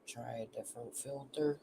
Try a different filter.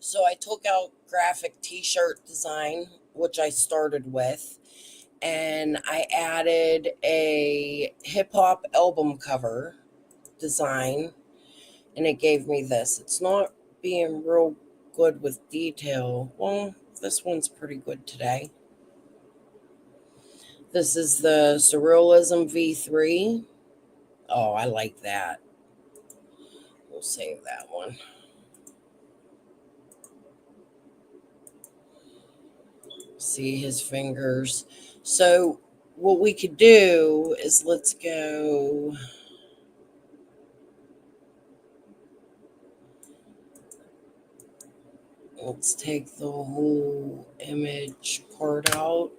So I took out graphic t-shirt design, which I started with, and I added a hip hop album cover design, and it gave me this. It's not being real good with detail. Well, this one's pretty good today. This is the Surrealism V3. Oh, I like that. We'll save that one. See his fingers. So what we could do is let's go. Let's take the whole image part out.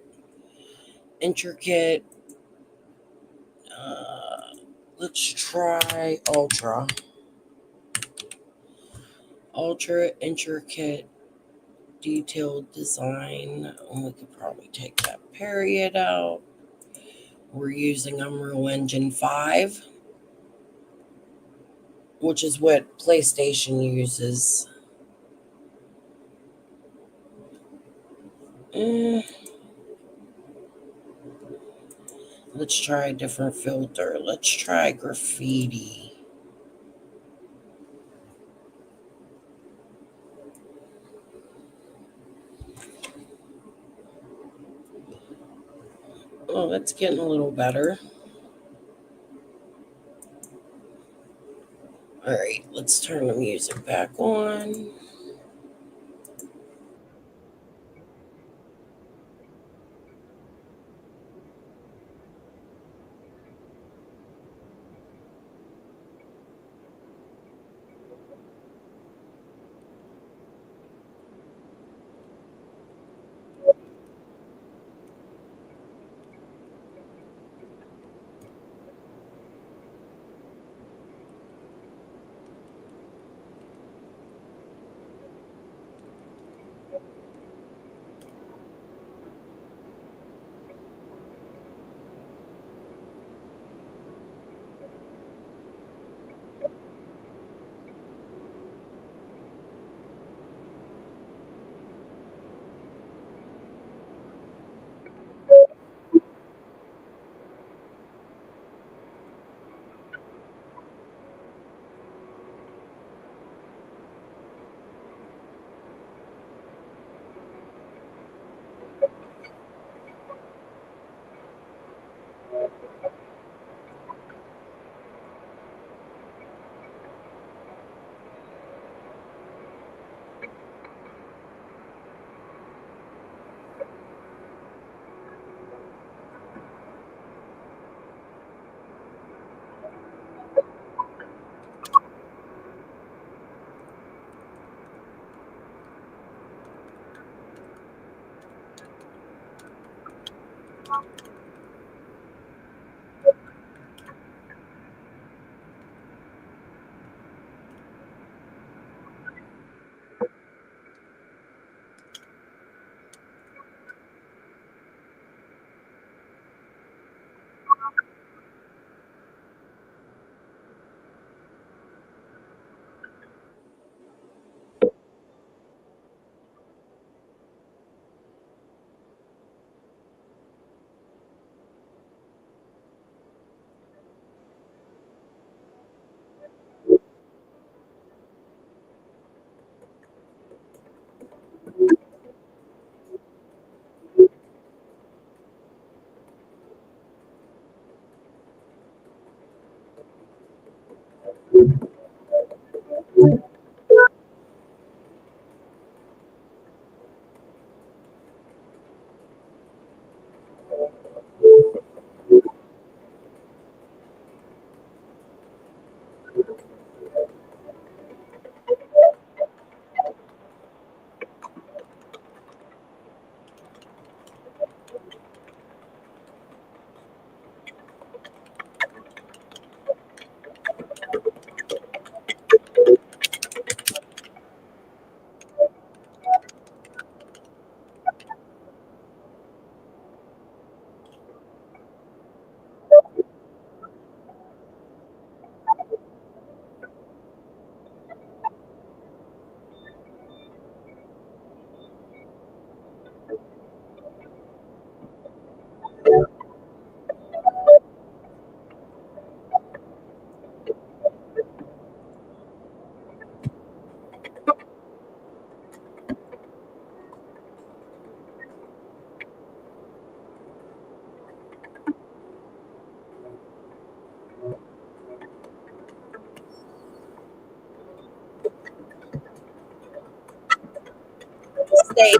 Intricate. Uh, let's try ultra. Ultra intricate detailed design. And we could probably take that period out. We're using Unreal Engine 5, which is what PlayStation uses. Eh, let's try a different filter. Let's try graffiti. Oh, that's getting a little better. All right, let's turn the music back on. stage.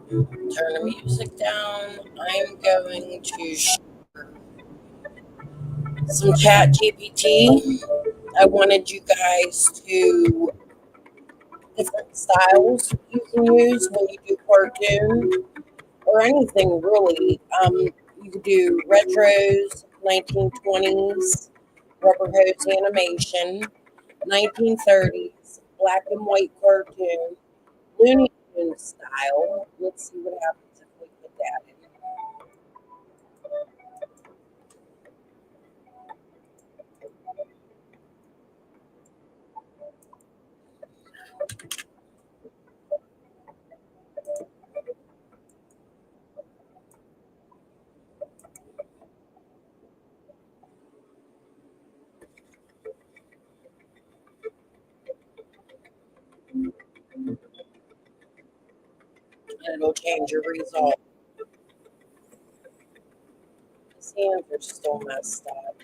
Turn the music down. I'm going to share some chat GPT. I wanted you guys to different styles you can use when you do cartoon or anything really. You could do retros, 1920s, rubber hose animation, 1930s, black and white cartoon, Looney Tunes style. Let's see what happens if we put that in. And it'll change your result. His hands are still messed up.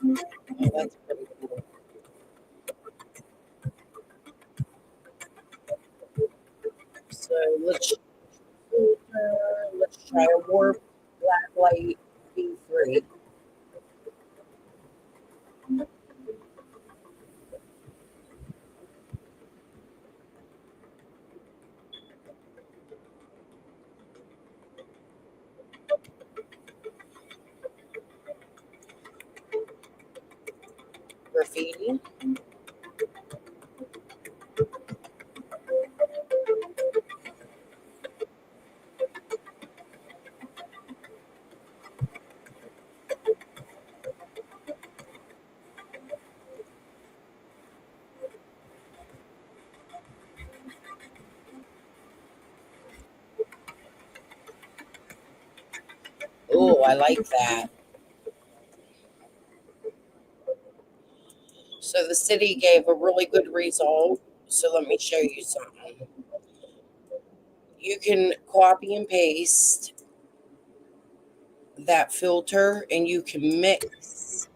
Oh, that's pretty cool. So let's try a warp black light V3. Graffiti. Oh, I like that. So the city gave a really good result. So let me show you something. You can copy and paste that filter and you can mix.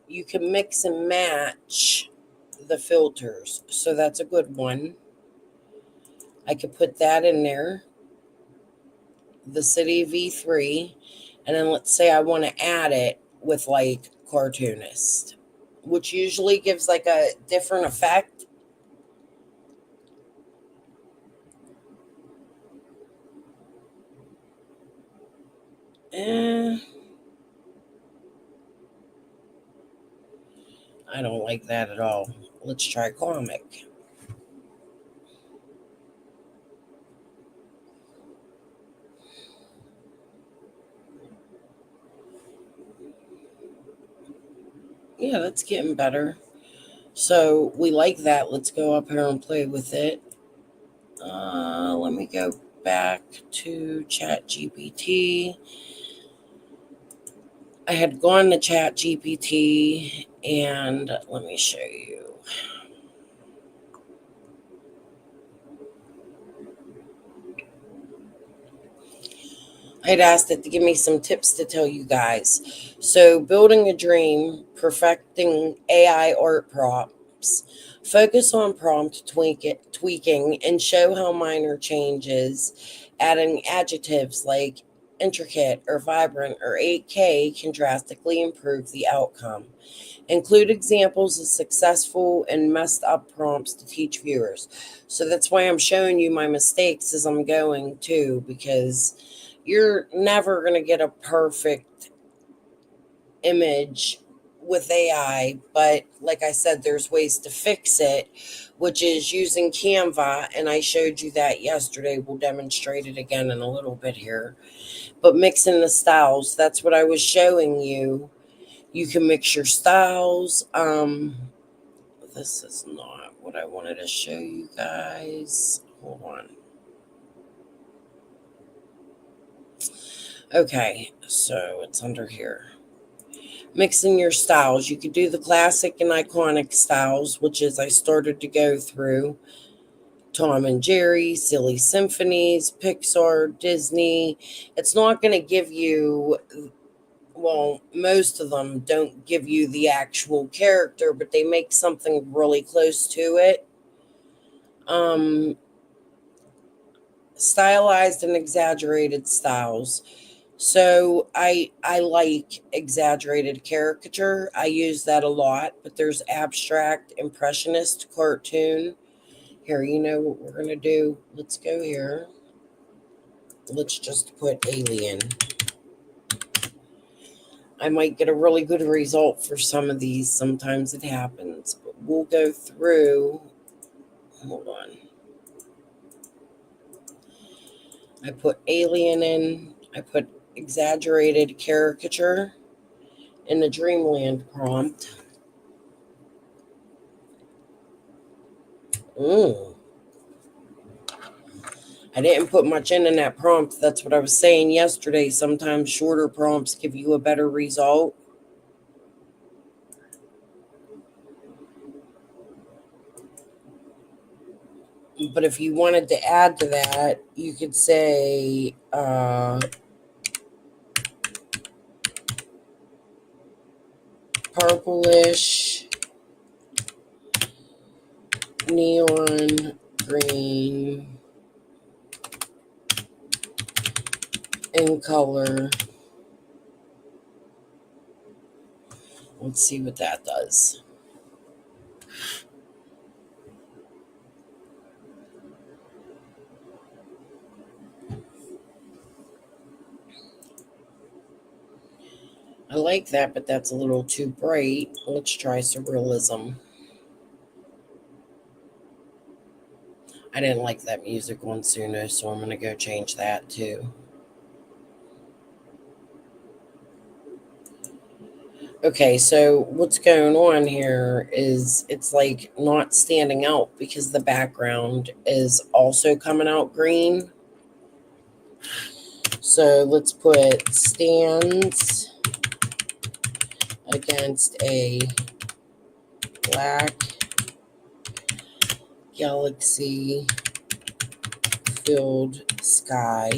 You can mix and match the filters. So that's a good one. I could put that in there, the city V3, and then let's say I want to add it with like cartoonist, which usually gives like a different effect. Eh, I don't like that at all. Let's try comic. Yeah, that's getting better. So we like that. Let's go up here and play with it. Let me go back to Chat GPT. I had gone to Chat GPT, and let me show you. I had asked it to give me some tips to tell you guys. So, building a dream, perfecting AI art prompts, focus on tweaking, and show how minor changes, adding adjectives like intricate or vibrant or 8K can drastically improve the outcome. Include examples of successful and messed up prompts to teach viewers. So that's why I'm showing you my mistakes as I'm going too, because you're never going to get a perfect image with AI. But like I said, there's ways to fix it, which is using Canva. And I showed you that yesterday. We'll demonstrate it again in a little bit here. But mixing the styles, that's what I was showing you. You can mix your styles. This is not what I wanted to show you guys. Hold on. Okay, so it's under here. Mixing your styles. You could do the classic and iconic styles, which is I started to go through Tom and Jerry, Silly Symphonies, Pixar, Disney. It's not going to give you, well, most of them don't give you the actual character, but they make something really close to it. Stylized and exaggerated styles. So I like exaggerated caricature. I use that a lot, but there's abstract impressionist cartoon. Here, you know what we're going to do? Let's go here. Let's just put alien. I might get a really good result for some of these. Sometimes it happens, but we'll go through. Hold on. I put alien in. I put exaggerated caricature in the Dreamland prompt. I didn't put much in that prompt. That's what I was saying yesterday. Sometimes shorter prompts give you a better result. But if you wanted to add to that, you could say purplish, neon green in color. Let's see what that does. I like that, but that's a little too bright. Let's try surrealism. I didn't like that music on Suno, so I'm going to go change that too. Okay, so what's going on here is it's like not standing out because the background is also coming out green. So let's put stands against a black galaxy filled sky.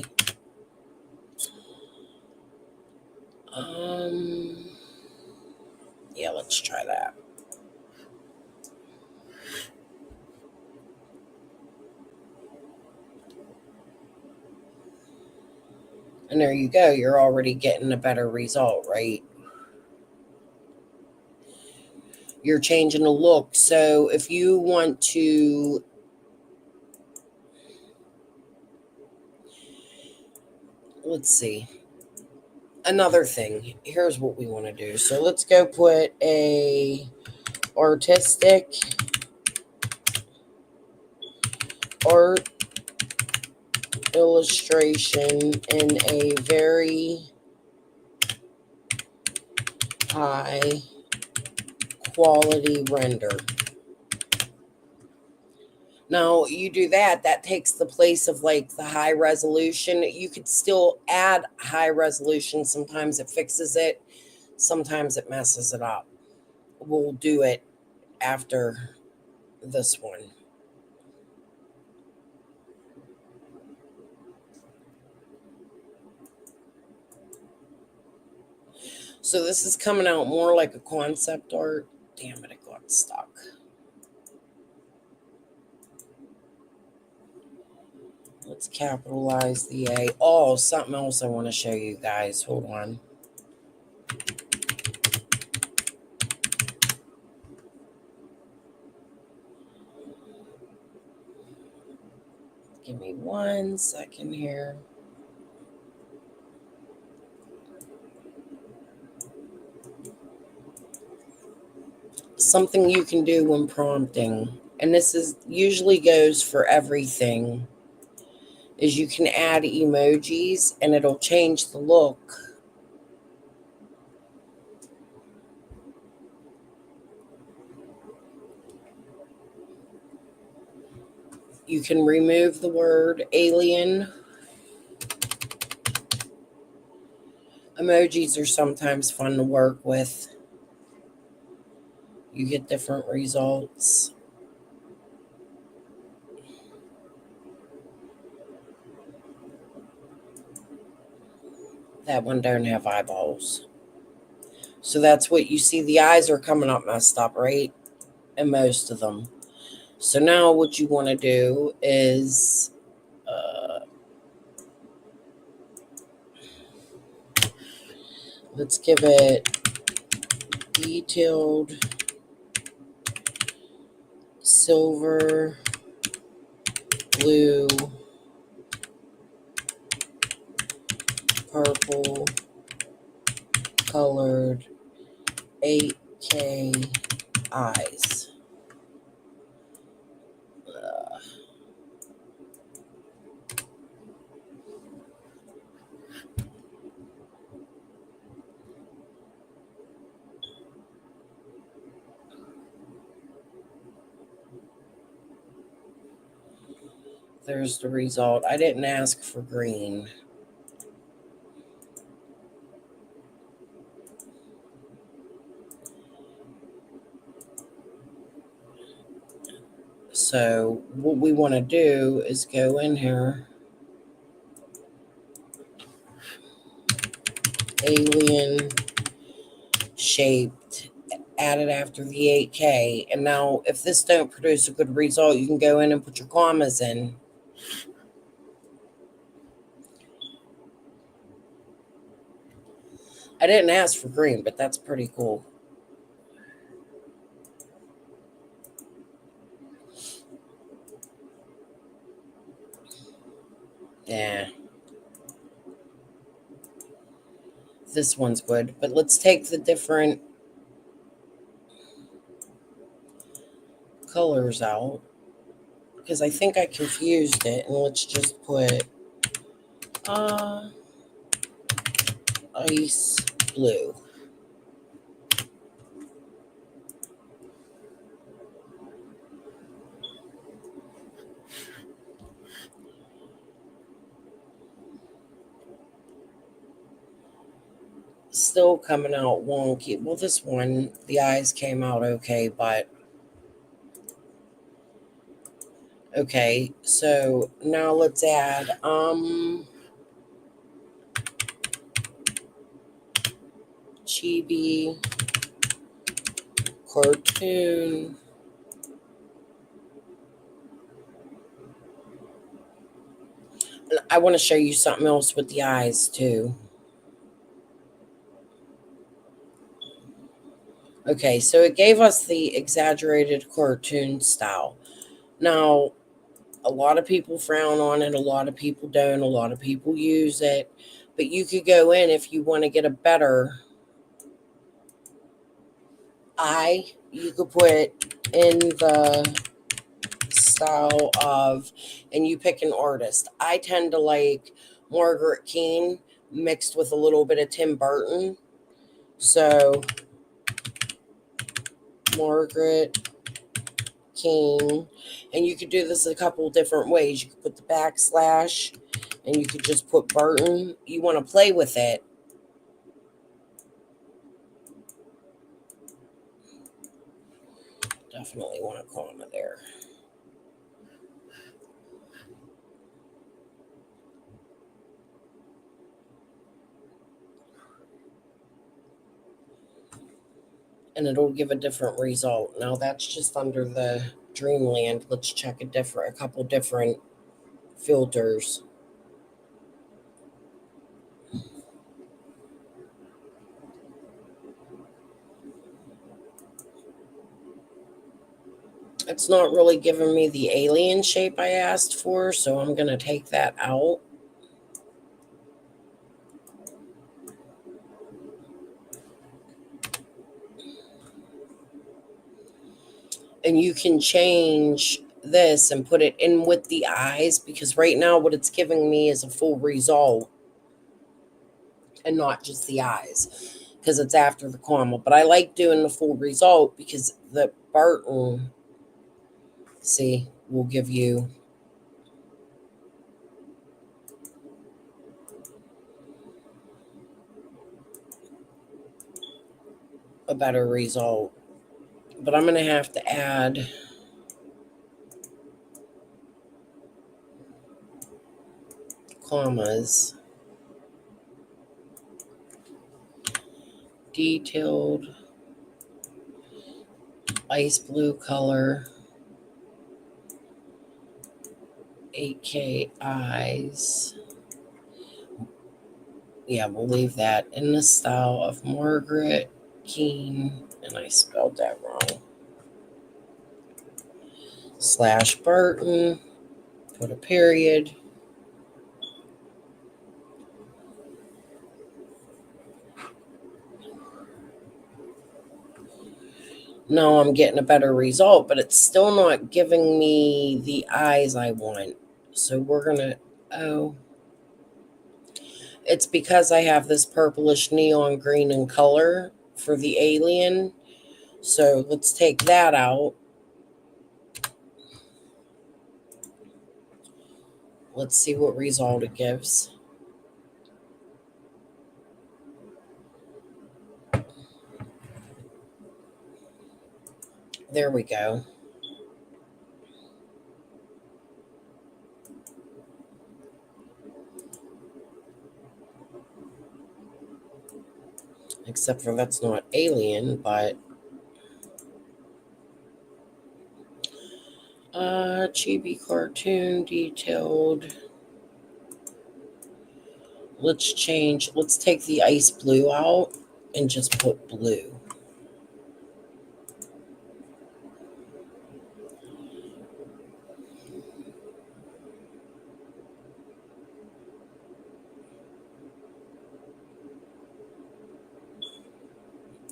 Yeah, let's try that. And there you go. You're already getting a better result, right? You're changing the look. So if you want to, let's see, another thing, here's what we want to do. So let's go put a artistic art illustration in a very high quality render. Now you do that, that takes the place of like the high resolution. You could still add high resolution. Sometimes it fixes it. sometimes it messes it up. We'll do it after this one. So this is coming out more like a concept art. Damn it, it got stuck. Let's capitalize the A. Oh, something else I want to show you guys. Hold on. Give me 1 second here. Something you can do when prompting, and this is usually goes for everything, is you can add emojis and it'll change the look. You can remove the word alien. Emojis are sometimes fun to work with. You get different results. That one don't have eyeballs. So that's what you see. The eyes are coming up messed up, right? And most of them. So now what you want to do is let's give it detailed silver, blue, purple, colored 8K eyes. There's the result. I didn't ask for green. So what we want to do is go in here, alien shaped, add it after the 8K. And now if this don't produce a good result, you can go in and put your commas in. I didn't ask for green, but that's pretty cool. Yeah. This one's good, but let's take the different colors out because I think I confused it, and let's just put ice blue. Still coming out wonky. Well, this one, the eyes came out okay, but okay. So now let's add chibi cartoon. And I want to show you something else with the eyes too. Okay, so it gave us the exaggerated cartoon style. Now, a lot of people frown on it, a lot of people don't, a lot of people use it. But you could go in if you want to get a better eye, you could put in the style of, and you pick an artist. I tend to like Margaret Keane mixed with a little bit of Tim Burton. So Margaret King, and you could do this a couple different ways. You could put the backslash, and you could just put Burton. You want to play with it. Definitely want a comma there. And it'll give a different result. Now that's just under the Dreamland. Let's check a couple different filters. It's not really giving me the alien shape I asked for, so I'm going to take that out. And you can change this and put it in with the eyes, because right now what it's giving me is a full result and not just the eyes, because it's after the comma. But I like doing the full result because the Barton, see, will give you a better result. But I'm going to have to add commas. Detailed ice blue color, 8K eyes. Yeah, we'll leave that in the style of Margaret Keane, and I spelled that wrong. / Burton, put a period. No, I'm getting a better result, but it's still not giving me the eyes I want. So we're going to, it's because I have this purplish neon green in color for the alien. So let's take that out. Let's see what result it gives. There we go. Except for that's not alien, but chibi cartoon detailed. Let's take the ice blue out and just put blue.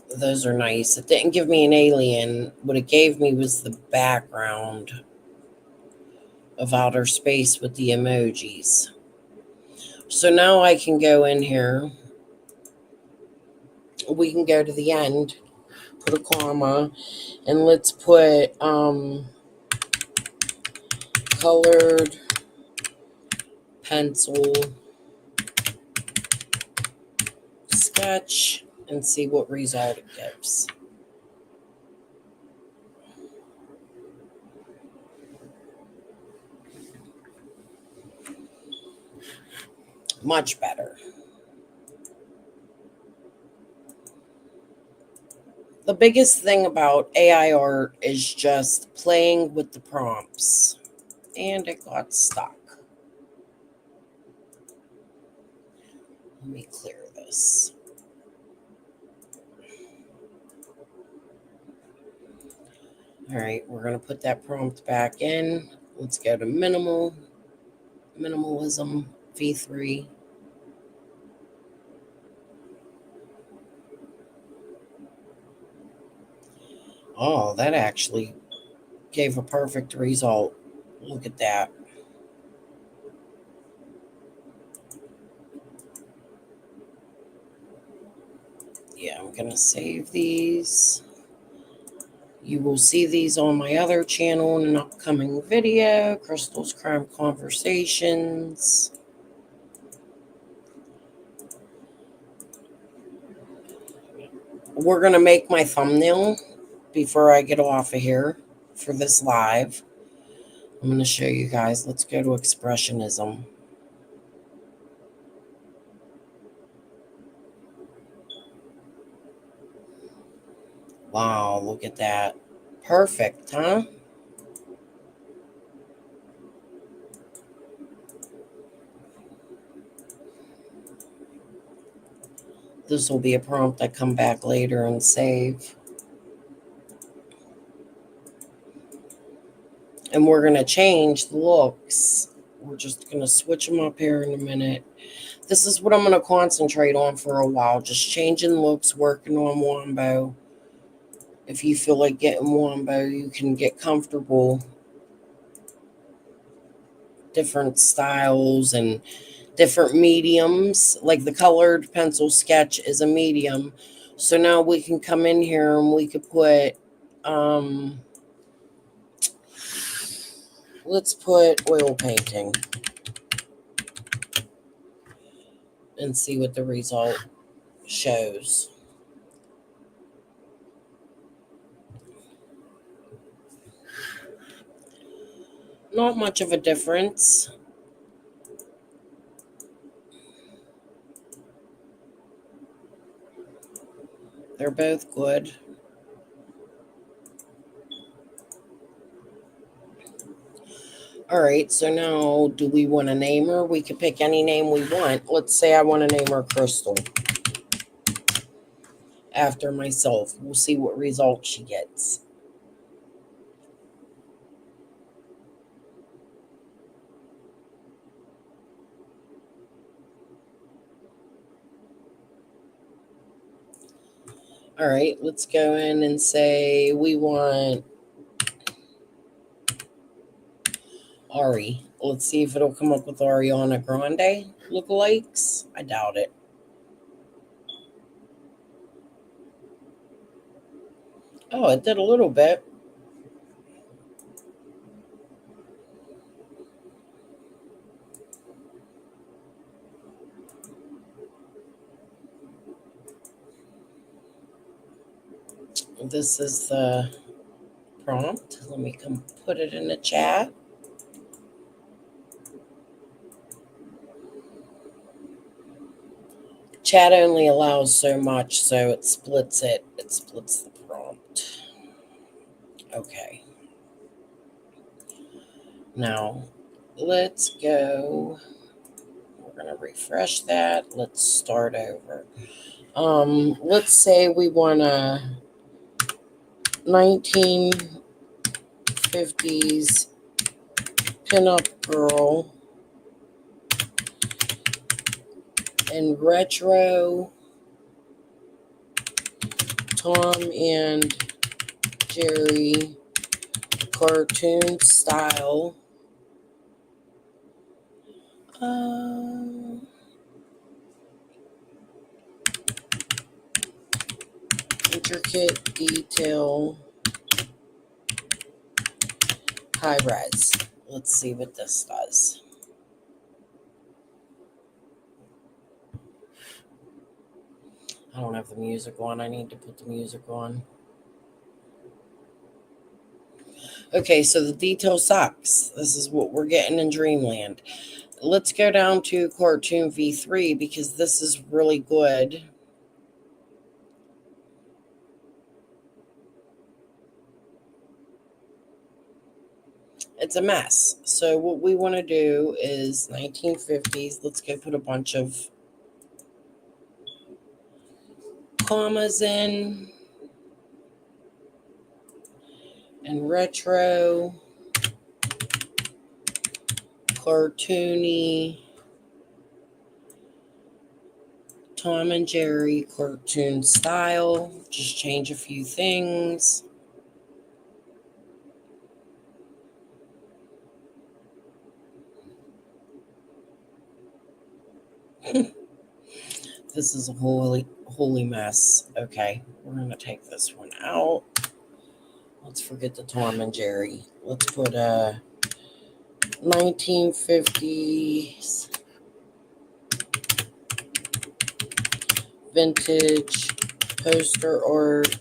Those are nice. It didn't give me an alien. What it gave me was the background of outer space with the emojis. So now I can go in here. We can go to the end, put a comma, and let's put colored pencil sketch and see what result it gives. Much better. The biggest thing about AI art is just playing with the prompts. And it got stuck. Let me clear this. All right, we're going to put that prompt back in. Let's go to minimalism, V3. Oh, that actually gave a perfect result. Look at that. Yeah, I'm going to save these. You will see these on my other channel in an upcoming video, Crystal's Crime Conversations. We're going to make my thumbnail before I get off of here for this live, I'm going to show you guys. Let's go to Expressionism. Wow, look at that. Perfect, huh? This will be a prompt I come back later and save. And we're going to change the looks. We're just going to switch them up here in a minute. This is what I'm going to concentrate on for a while. Just changing looks, working on Wombo. If you feel like getting Wombo, you can get comfortable. Different styles and different mediums. Like the colored pencil sketch is a medium. So now we can come in here and we could put, let's put oil painting and see what the result shows. Not much of a difference. They're both good. All right, so now do we want to name her? We could pick any name we want. Let's say I want to name her Crystal after myself. We'll see what result she gets. All right, let's go in and say we want Ari. Let's see if it'll come up with Ariana Grande lookalikes. I doubt it. Oh, it did a little bit. This is the prompt. Let me come put it in the chat. Chat only allows so much, so it splits it. It splits the prompt. Okay. Now, let's go. We're going to refresh that. Let's start over. Let's say we want a 1950s pinup girl and retro Tom and Jerry cartoon style. Intricate detail, high res. Let's see what this does. I don't have the music on. I need to put the music on. Okay, so the detail sucks. This is what we're getting in Dreamland. Let's go down to Cartoon V3 because this is really good. It's a mess. So what we want to do is 1950s. Let's go put a bunch of commas in. And retro, cartoony, Tom and Jerry cartoon style. Just change a few things. This is a holy mess. Okay, we're going to take this one out. Let's forget the Tom and Jerry. Let's put a 1950s vintage poster art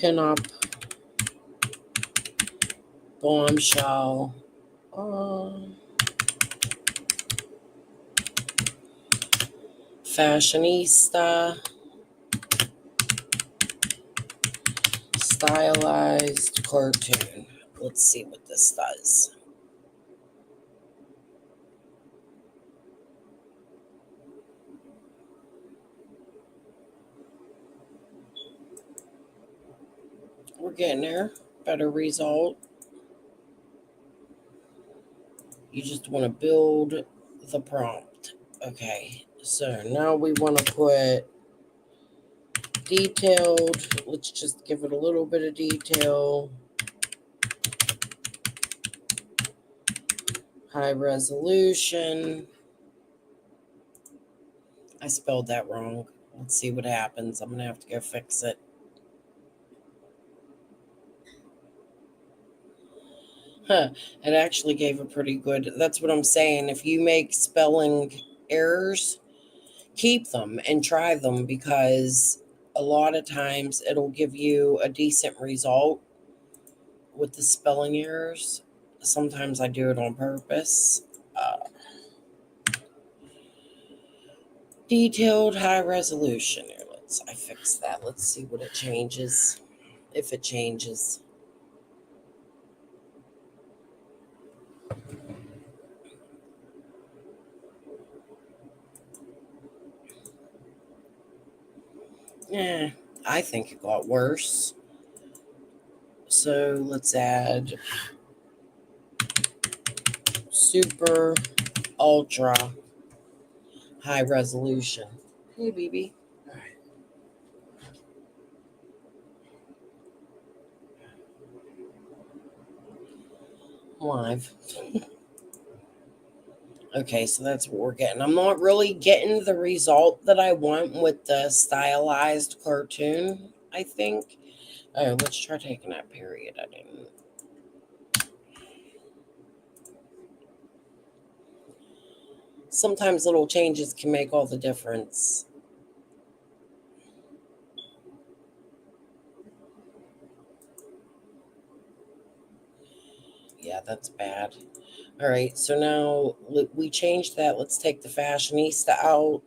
Pin-up, bombshell, fashionista, stylized cartoon. Let's see what this does. We're getting there. Better result. You just want to build the prompt. Okay, so now we want to put detailed. Let's just give it a little bit of detail. High resolution. I spelled that wrong. Let's see what happens. I'm going to have to go fix it. Huh. It actually gave a pretty good. That's what I'm saying. If you make spelling errors, keep them and try them, because a lot of times it'll give you a decent result with the spelling errors. Sometimes I do it on purpose. Detailed high resolution. Here, I fix that. Let's see what it changes. If it changes. Yeah, I think it got worse. So let's add super ultra high resolution. Hey, BB. All right. Live. Okay, so that's what we're getting. I'm not really getting the result that I want with the stylized cartoon, I think. Oh, let's try taking that period. I didn't. Sometimes little changes can make all the difference. Yeah, that's bad. All right, so now we changed that. Let's take the fashionista out.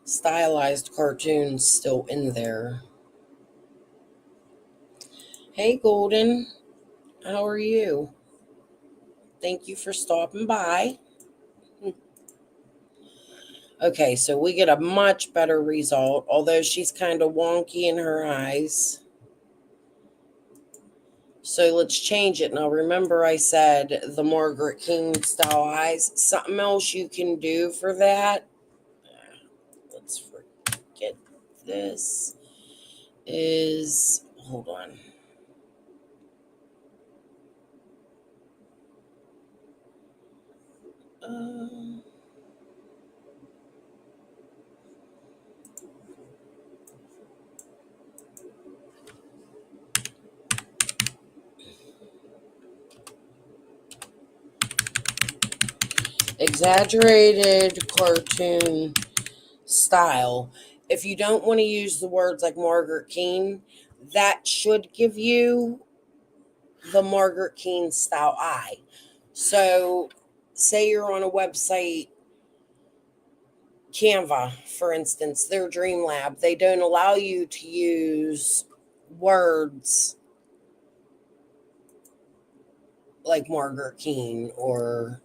Stylized cartoons still in there. Hey, Golden. How are you? Thank you for stopping by. Okay, so we get a much better result, although she's kind of wonky in her eyes. So let's change it. Now, remember I said the Margaret King style eyes. Something else you can do for that. Let's forget this. Is, hold on. Exaggerated cartoon style. If you don't want to use the words like Margaret Keane, that should give you the Margaret Keane style eye. So, say you're on a website, Canva, for instance, their Dream Lab, they don't allow you to use words like Margaret Keane or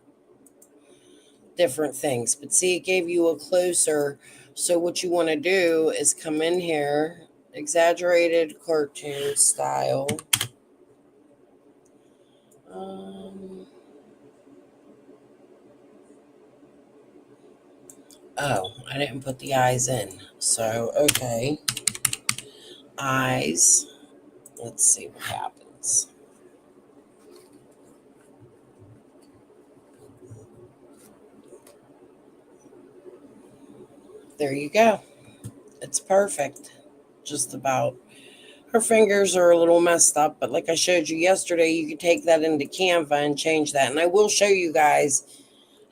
different things. But see, it gave you a closer. So, what you want to do is come in here, exaggerated cartoon style. Oh, I didn't put the eyes in. So, okay. Eyes. Let's see what happens. There you go. It's perfect. Just about. Her fingers are a little messed up, but like I showed you yesterday, you can take that into Canva and change that. And I will show you guys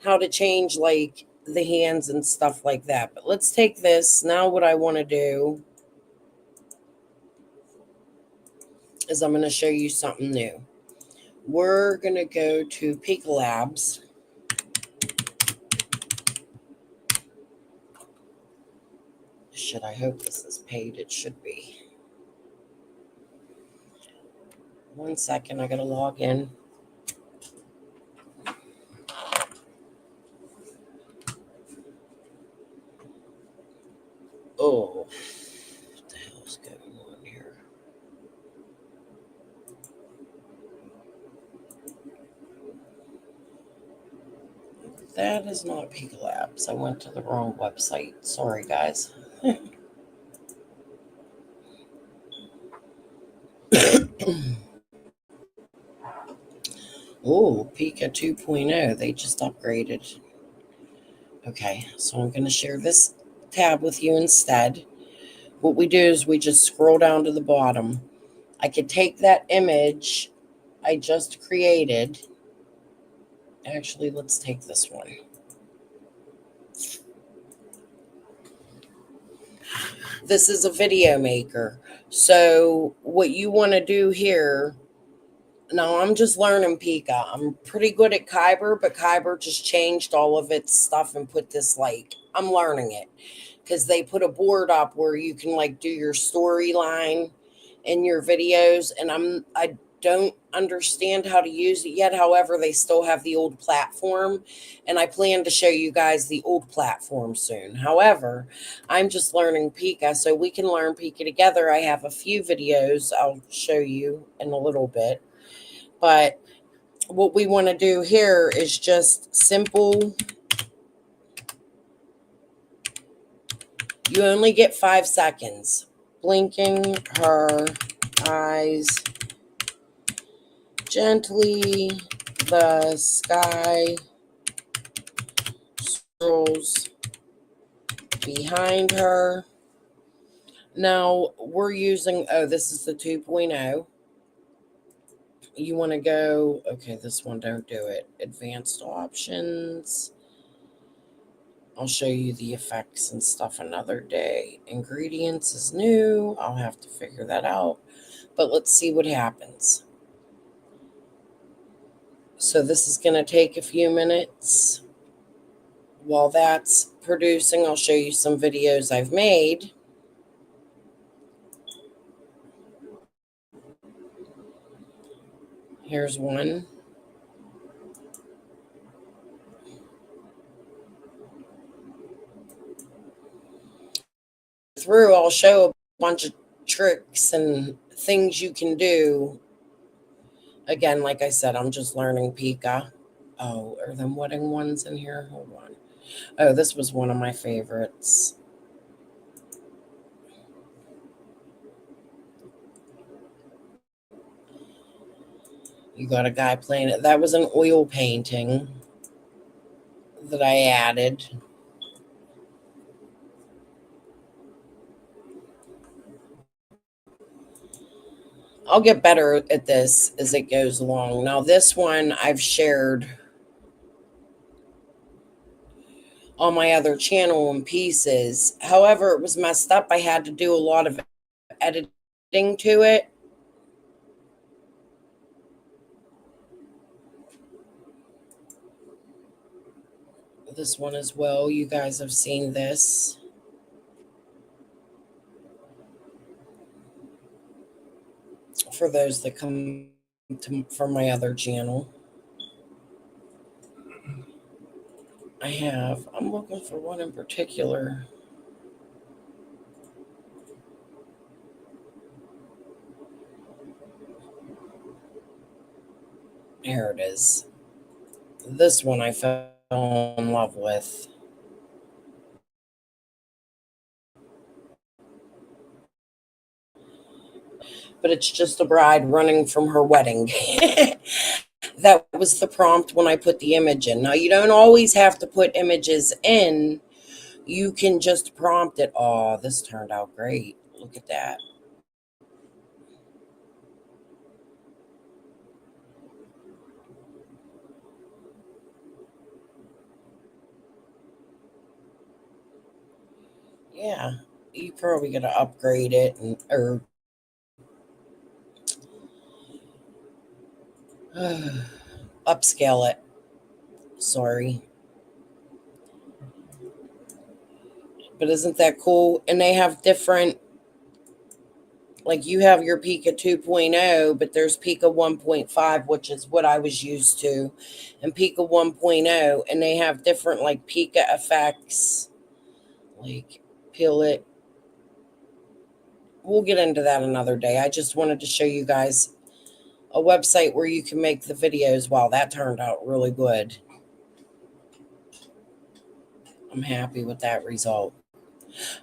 how to change like the hands and stuff like that. But let's take this. Now what I want to do is I'm going to show you something new. We're going to go to Pika Labs. I hope this is paid? It should be. 1 second, I got to log in. Oh, what the hell is going on here? That is not Pika Labs. I went to the wrong website. Sorry, guys. Oh, Pika 2.0. They just upgraded. Okay, so I'm going to share this tab with you instead. What we do is we just scroll down to the bottom. I could take that image I just created. Actually, let's take this one. This is a video maker. So what you want to do here, now I'm just learning Pika. I'm pretty good at Kyber, but Kyber just changed all of its stuff and put this like, I'm learning it. Because they put a board up where you can like do your storyline in your videos, and I don't understand how to use it yet. However, they still have the old platform, and I plan to show you guys the old platform soon. However, I'm just learning Pika, so we can learn Pika together. I have a few videos I'll show you in a little bit, but what we want to do here is just simple. You only get 5 seconds. Blinking her eyes gently, the sky swirls behind her. Now we're using, oh, this is the 2.0. You want to go, okay, this one, don't do it. Advanced options. I'll show you the effects and stuff another day. Ingredients is new. I'll have to figure that out. But let's see what happens. So this is going to take a few minutes. While that's producing, I'll show you some videos I've made. Here's one. Through, I'll show a bunch of tricks and things you can do. Again, like I said, I'm just learning Pika. Oh, are them wedding ones in here? Hold on. Oh, this was one of my favorites. You got a guy playing it. That was an oil painting that I added. I'll get better at this as it goes along. Now, this one I've shared on my other channel in pieces. However, it was messed up. I had to do a lot of editing to it. This one as well. You guys have seen this. For those that come from my other channel. I'm looking for one in particular. Here it is. This one I fell in love with. But it's just a bride running from her wedding. That was the prompt when I put the image in. Now, you don't always have to put images in. You can just prompt it. Oh, this turned out great. Look at that. Yeah, you probably got to upgrade it or upscale it. Sorry. But isn't that cool? And they have different, like you have your Pika 2.0, but there's Pika 1.5, which is what I was used to, and Pika 1.0, and they have different like Pika effects, like peel it. We'll get into that another day. I just wanted to show you guys a website where you can make the videos. Wow, that turned out really good. I'm happy with that result.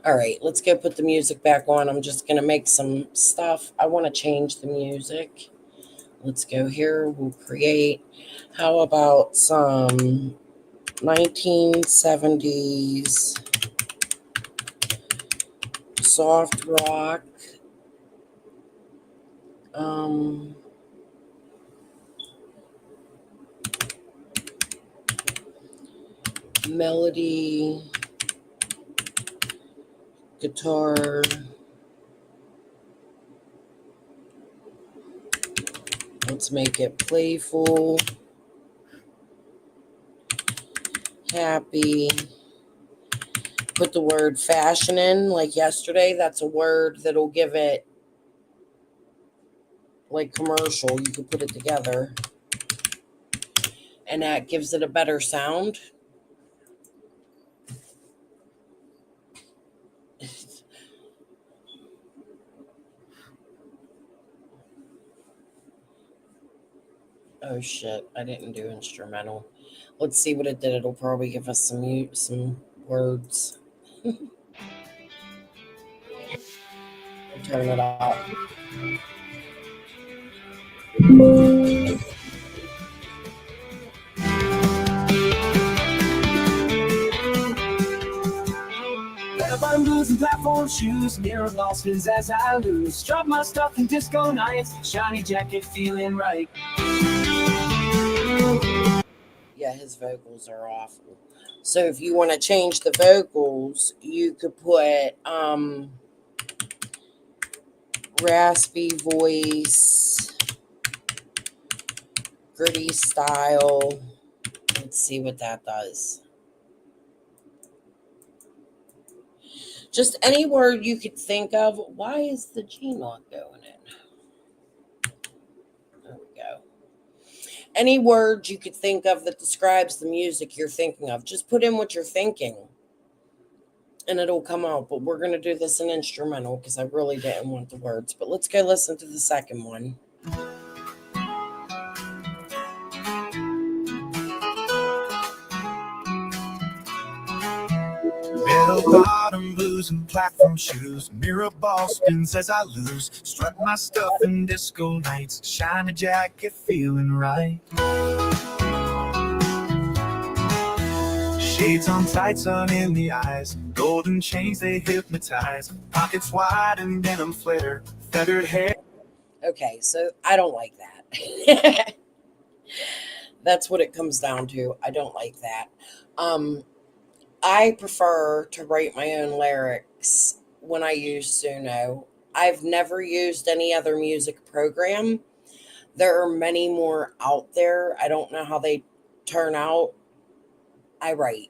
All right, let's go put the music back on. I'm just going to make some stuff. I want to change the music. Let's go here. We'll create. How about some 1970s soft rock? Um, Melody, guitar. Let's make it playful, happy. Put the word fashion in, like yesterday. That's a word that'll give it like commercial. You could put it together, and that gives it a better sound. Oh shit! I didn't do instrumental. Let's see what it did. It'll probably give us some words. Turn it off. I'm losing platform shoes, mirror losses as I lose. Drop my stuff in disco nights, shiny jacket feeling right. Yeah, his vocals are awful. So if you want to change the vocals, you could put raspy voice, gritty style. Let's see what that does. Just any word you could think of. Why is the G not going in? There we go. Any word you could think of that describes the music you're thinking of. Just put in what you're thinking and it'll come out. But we're going to do this in instrumental because I really didn't want the words. But let's go listen to the second one. Bell bottom blues and platform shoes, mirror ball spins as I lose. Strut my stuff in disco nights, shiny jacket feeling right. Shades on tight, sun in the eyes, golden chains they hypnotize. Pockets wide and denim flare, feathered hair. Okay, so I don't like that. That's what it comes down to. I don't like that. Um, I prefer to write my own lyrics when I use Suno. I've never used any other music program. There are many more out there. I don't know how they turn out. I write.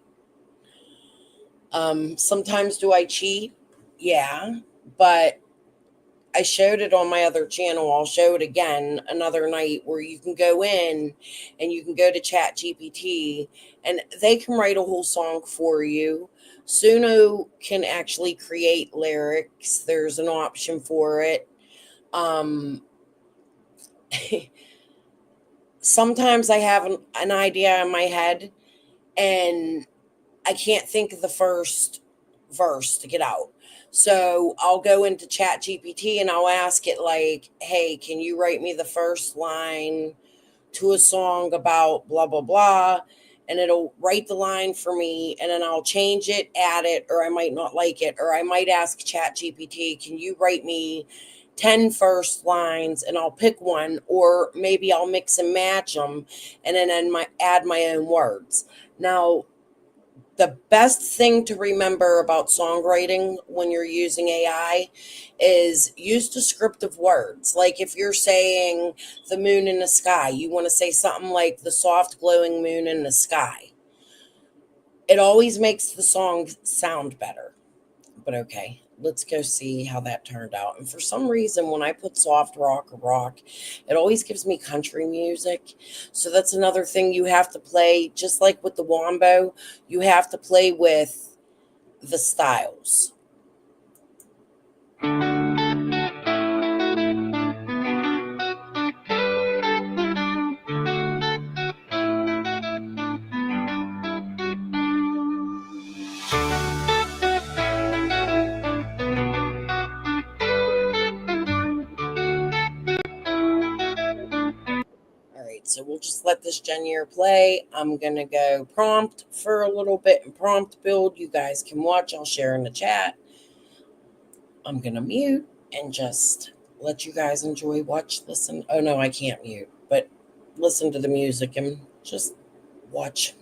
Sometimes do I cheat? Yeah, but I showed it on my other channel. I'll show it again another night where you can go in and you can go to Chat GPT and they can write a whole song for you. Suno can actually create lyrics. There's an option for it. Um, Sometimes I have an idea in my head and I can't think of the first verse to get out. So I'll go into Chat GPT and I'll ask it like, hey, can you write me the first line to a song about blah blah blah? And it'll write the line for me and then I'll change it, add it, or I might not like it, or I might ask Chat GPT, can you write me 10 first lines and I'll pick one, or maybe I'll mix and match them and then add my own words. Now The best thing to remember about songwriting when you're using AI is use descriptive words. Like if you're saying the moon in the sky, you want to say something like the soft glowing moon in the sky. It always makes the song sound better. But okay, let's go see how that turned out. And for some reason, when I put soft rock or rock, it always gives me country music. So that's another thing you have to play, just like with the wombo, you have to play with the styles. All right, so we'll just let this Genier play. I'm going to go prompt for a little bit and prompt build. You guys can watch. I'll share in the chat. I'm going to mute and just let you guys enjoy, watch, listen. Oh, no, I can't mute, but listen to the music and just watch.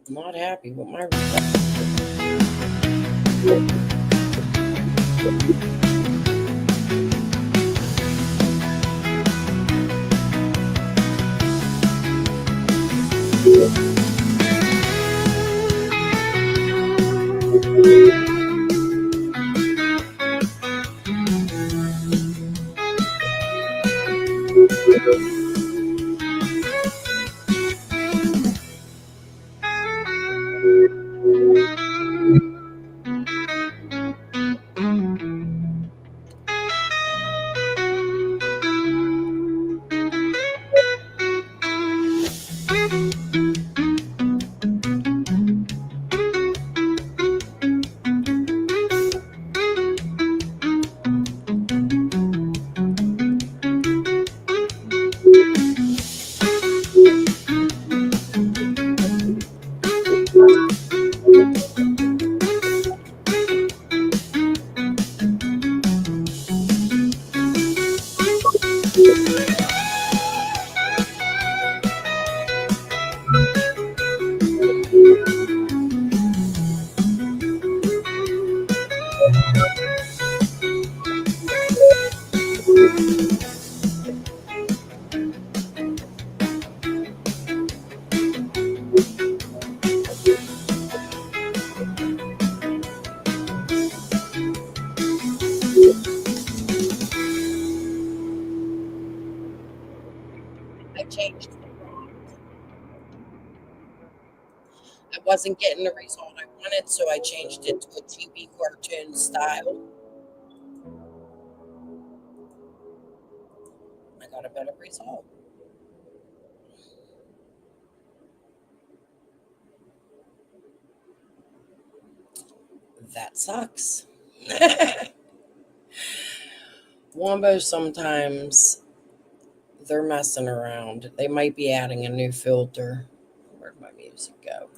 I'm not happy with my wasn't getting the result I wanted, so I changed it to a TV cartoon style. I got a better result. That sucks. Wombos sometimes they're messing around. They might be adding a new filter. Where'd my music go?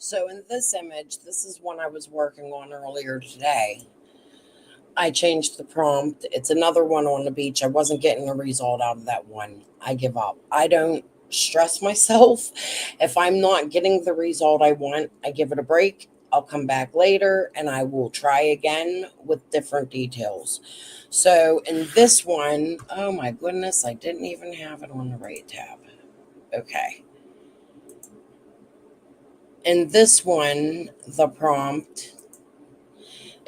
So in this image, this is one I was working on earlier today. I changed the prompt. It's another one on the beach. I wasn't getting a result out of that one. I give up. I don't stress myself. If I'm not getting the result I want, I give it a break. I'll come back later and I will try again with different details. So in this one, oh my goodness, I didn't even have it on the right tab. Okay. In this one, the prompt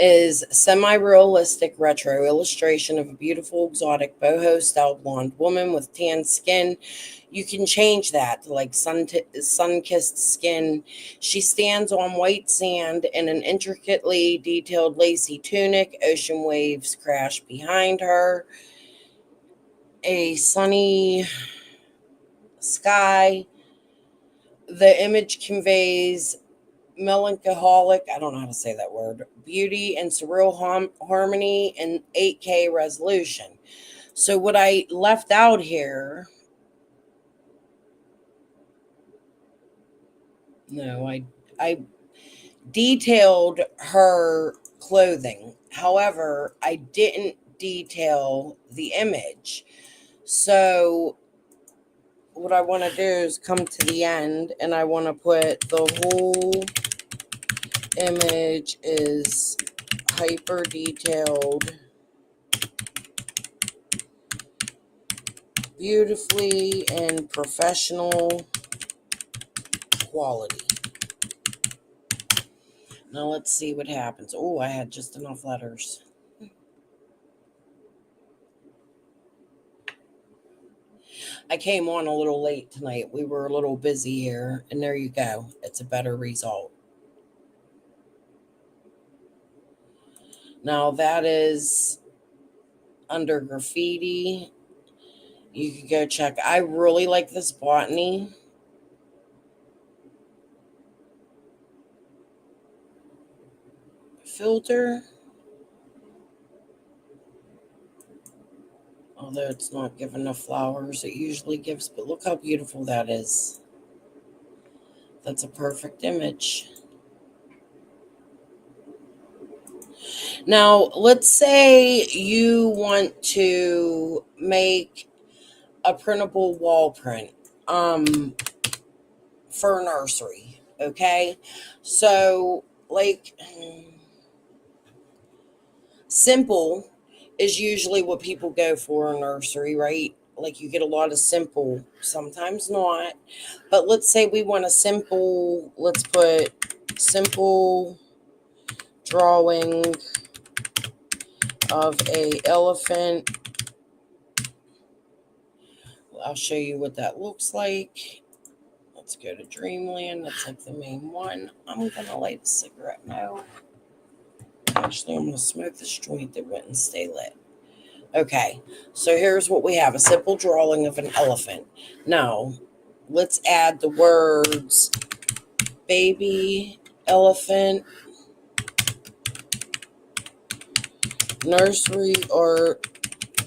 is semi-realistic retro illustration of a beautiful exotic boho style blonde woman with tan skin. You can change that to like sun-kissed skin. She stands on white sand in an intricately detailed lacy tunic. Ocean waves crash behind her. A sunny sky. The image conveys melancholic, I don't know how to say that word, beauty and surreal harmony and 8K resolution. So what I left out here, no, I detailed her clothing. However, I didn't detail the image. So what I want to do is come to the end and I want to put the whole image is hyper detailed, beautifully and professional quality. Now let's see what happens. Oh, I had just enough letters. I came on a little late tonight. We were a little busy here, and there you go. It's a better result. Now that is under graffiti. You can go check. I really like this botany. Filter. Although it's not giving the flowers it usually gives, but look how beautiful that is. That's a perfect image. Now, let's say you want to make a printable wall print for a nursery, okay? So, like, simple is usually what people go for in nursery, right? Like, you get a lot of simple, sometimes not. But let's say we want a simple, let's put simple drawing of a elephant. I'll show you what that looks like. Let's go to Dreamland. That's like the main one. I'm going to light a cigarette now. Actually, I'm going to smoke this joint that wouldn't stay lit. Okay, so here's what we have. A simple drawing of an elephant. Now, let's add the words baby elephant, nursery art,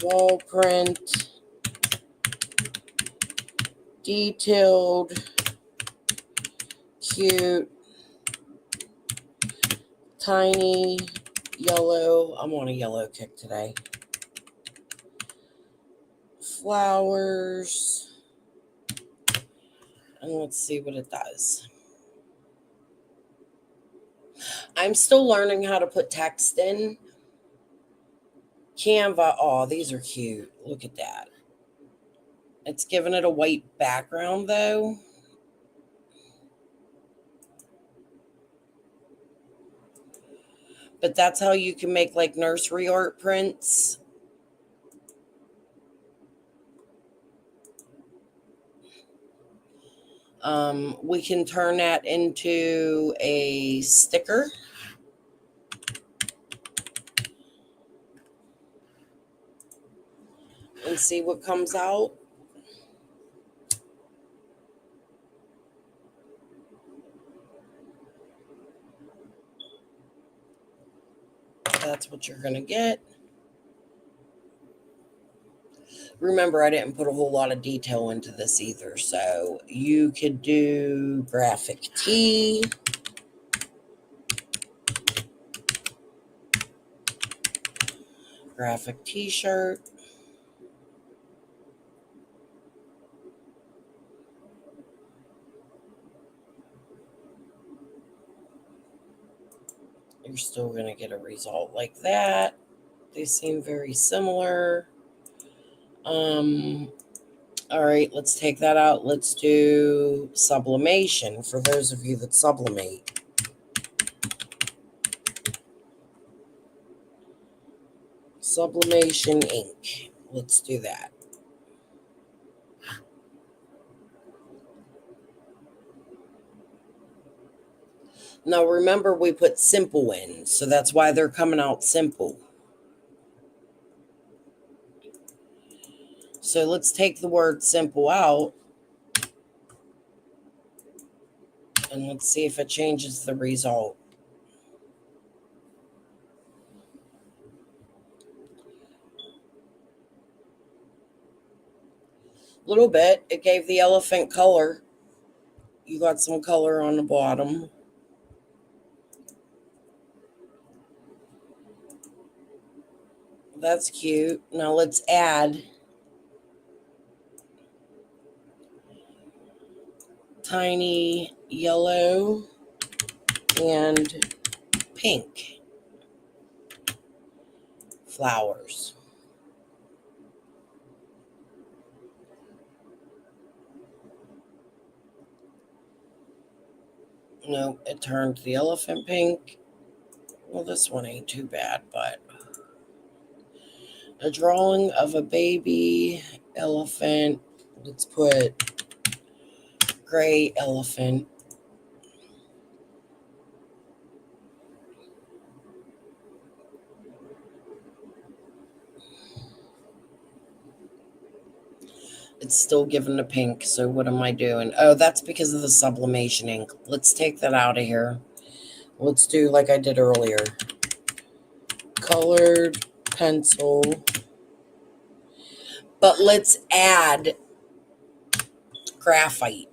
wall print, detailed, cute, tiny, yellow. I'm on a yellow kick today. Flowers. And let's see what it does. I'm still learning how to put text in. Canva. Oh, these are cute. Look at that. It's giving it a white background though. But that's how you can make like nursery art prints. We can turn that into a sticker. And see what comes out. That's what you're going to get. Remember, I didn't put a whole lot of detail into this either. So you could do graphic tee. Graphic t-shirt. you're still going to get a result like that. They seem very similar. All right, let's take that out. Let's do sublimation for those of you that sublimate. Sublimation ink. Let's do that. Now remember, we put simple in, so that's why they're coming out simple. So let's take the word simple out and let's see if it changes the result. A little bit. It gave the elephant color. You got some color on the bottom. That's cute. Now let's add tiny yellow and pink flowers. No, it turned the elephant pink. Well, this one ain't too bad, but a drawing of a baby elephant. Let's put gray elephant. It's still giving the pink, so what am I doing? Oh, that's because of the sublimation ink. Let's take that out of here. Let's do like I did earlier. Colored pencil. But let's add graphite.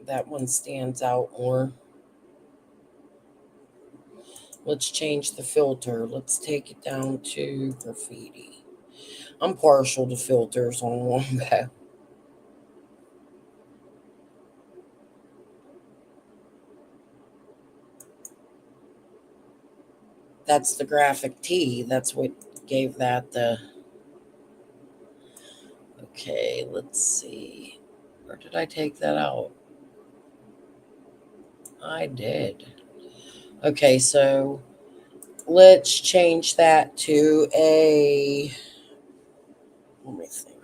That one stands out more. Let's change the filter. Let's take it down to graffiti. I'm partial to filters on Wombat. That's the graphic tee. That's what gave that the... Okay, let's see. Or did I take that out? I did. Okay, so let's change that to a... Let me think.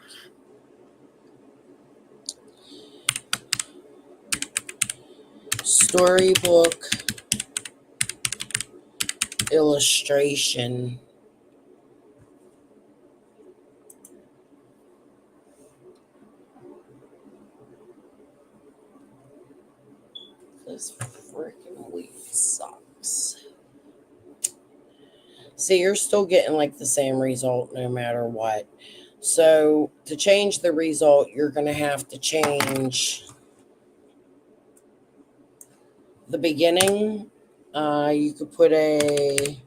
Storybook illustration. This freaking week sucks. See, you're still getting like the same result no matter what. So to change the result, you're going to have to change the beginning. You could put a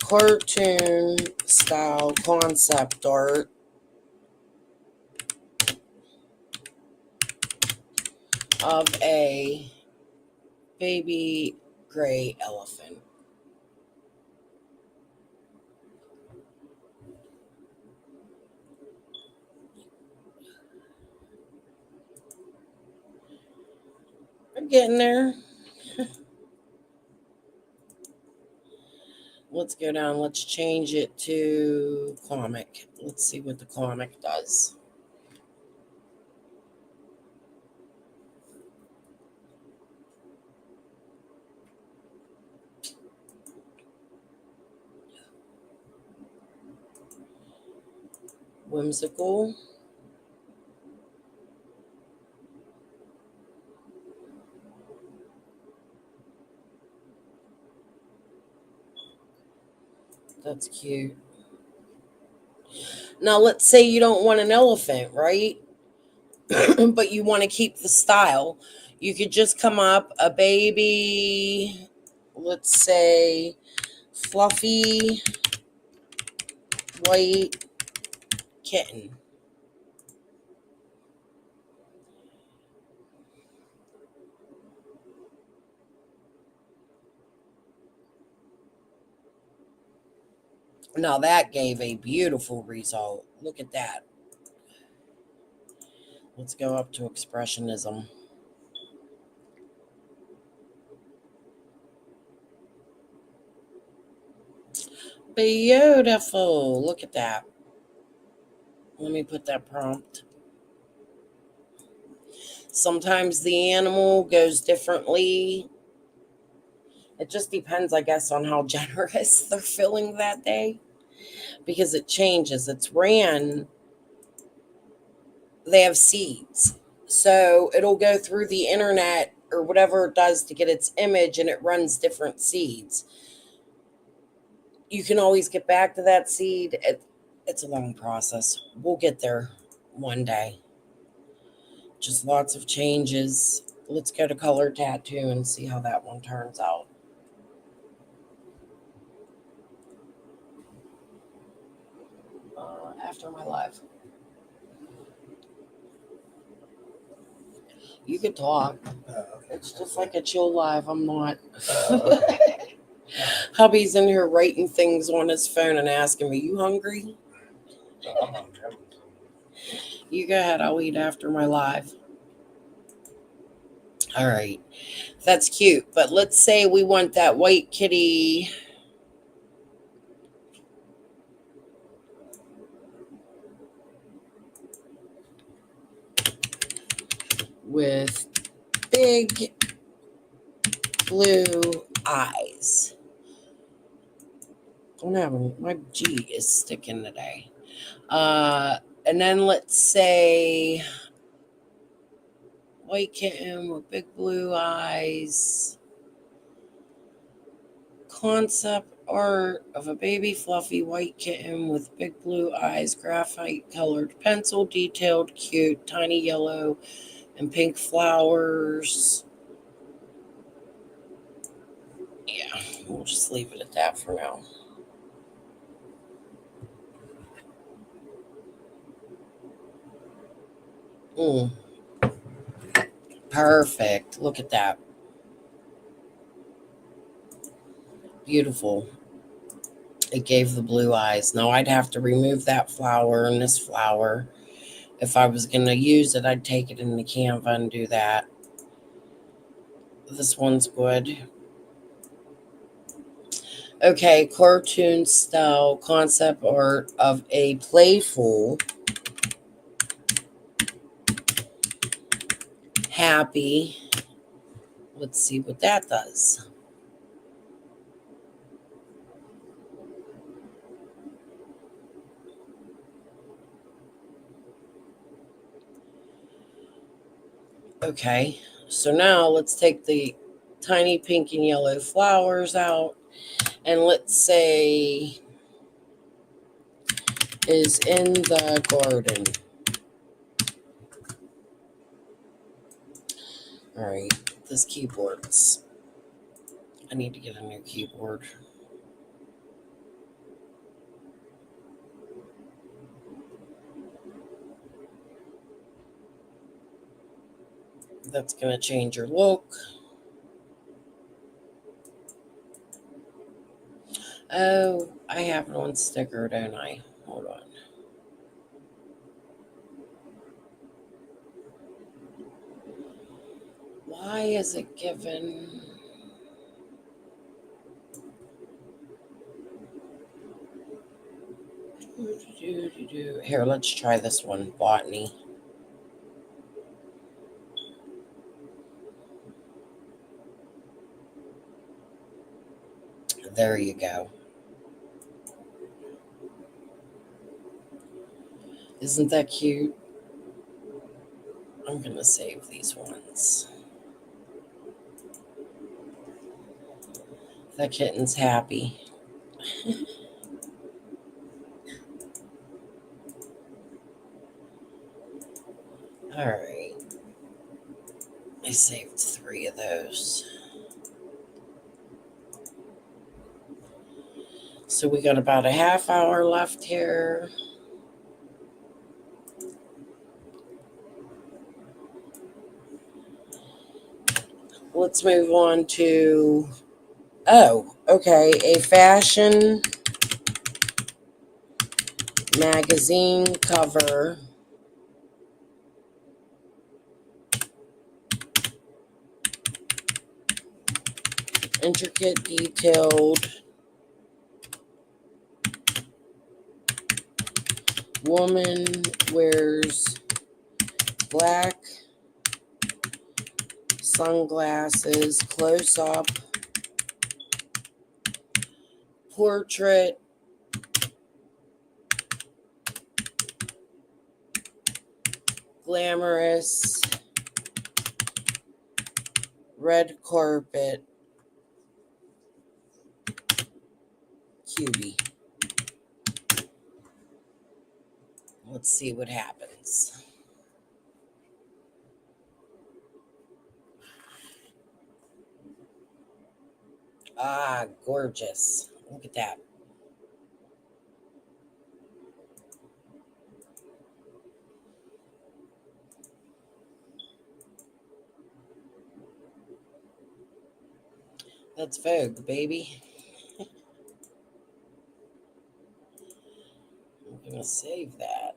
cartoon style concept art of a baby gray elephant. I'm getting there. Let's go down. Let's change it to comic. Let's see what the comic does. Whimsical. That's cute. Now, let's say you don't want an elephant, right? but you want to keep the style, you could just come up a baby, let's say, fluffy white kitten. Now that gave a beautiful result. Look at that. Let's go up to expressionism. Beautiful. Look at that. Let me put that prompt. Sometimes the animal goes differently. It just depends, I guess, on how generous they're feeling that day, because it changes. It's ran, they have seeds. So it'll go through the internet or whatever it does to get its image, and it runs different seeds. You can always get back to that seed. It's a long process. We'll get there one day. Just lots of changes. Let's go to color tattoo and see how that one turns out. After my live. You could talk. It's just like a chill live. I'm not. Hubby's in here writing things on his phone and asking me, "You hungry?" You go ahead. I'll eat after my live. All right. That's cute. But let's say we want that white kitty with big blue eyes. Don't have them. My G is sticking today. And then let's say white kitten with big blue eyes. Concept art of a baby fluffy white kitten with big blue eyes, graphite colored pencil, detailed, cute, tiny yellow and pink flowers. Yeah, we'll just leave it at that for now. Perfect. Look at that. Beautiful. It gave the blue eyes. Now I'd have to remove that flower and this flower. If I was going to use it, I'd take it in the Canva and do that. This one's good. Okay, cartoon style concept art of a playful, happy. Let's see what that does. Okay, so now let's take the tiny pink and yellow flowers out, and let's say is in the garden. All right, this keyboard's. I need to get a new keyboard. That's going to change your look. Oh, I have it on sticker, don't I? Hold on. Why is it given? Here, let's try this one, botany. There you go. Isn't that cute? I'm going to save these ones. That kitten's happy. All right. I saved 3 of those. So we got about a half hour left here. Let's move on to, oh, okay, a fashion magazine cover. Intricate, detailed woman wears black sunglasses, close up, portrait, glamorous, red carpet, cutie. Let's see what happens. Ah, gorgeous. Look at that. That's Vogue, baby. I'm going to save that.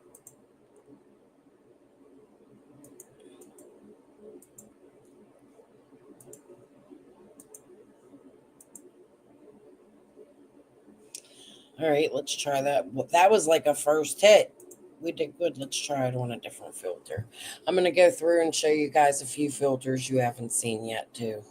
All right, let's try that. That was like a first hit. We did good. Let's try it on a different filter. I'm going to go through and show you guys a few filters you haven't seen yet, too.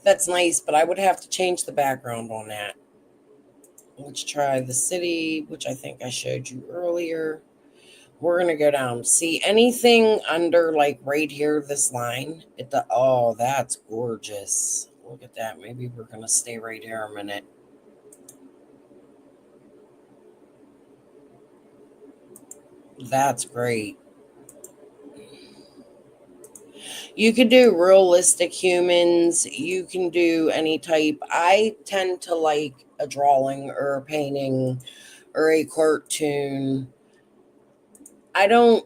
That's nice, but I would have to change the background on that. Let's try the city, which I think I showed you earlier. We're going to go down. See anything under like right here, this line? Oh, that's gorgeous. Look at that. Maybe we're going to stay right here a minute. That's great. You can do realistic humans. You can do any type. I tend to like a drawing or a painting or a cartoon. I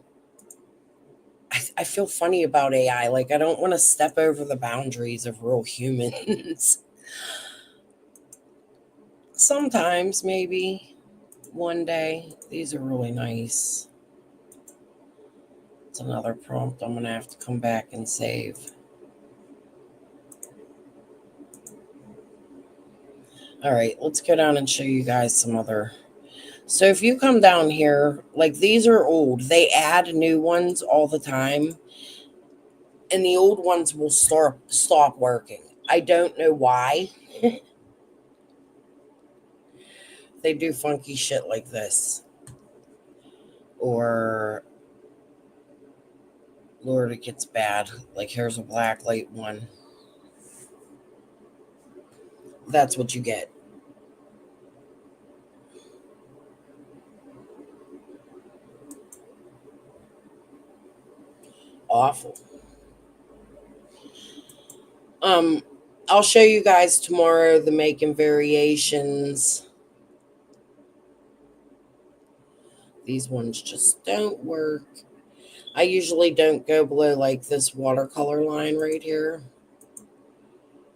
feel funny about AI. Like, I don't want to step over the boundaries of real humans. Sometimes, maybe one day. These are really nice. It's another prompt I'm going to have to come back and save. All right, let's go down and show you guys some other. So if you come down here, like these are old. They add new ones all the time. And the old ones will stop working. I don't know why. They do funky shit like this. Or Lord, it gets bad. Like here's a black light one. That's what you get. Awful. I'll show you guys tomorrow the making variations. These ones just don't work. I usually don't go below like this watercolor line right here.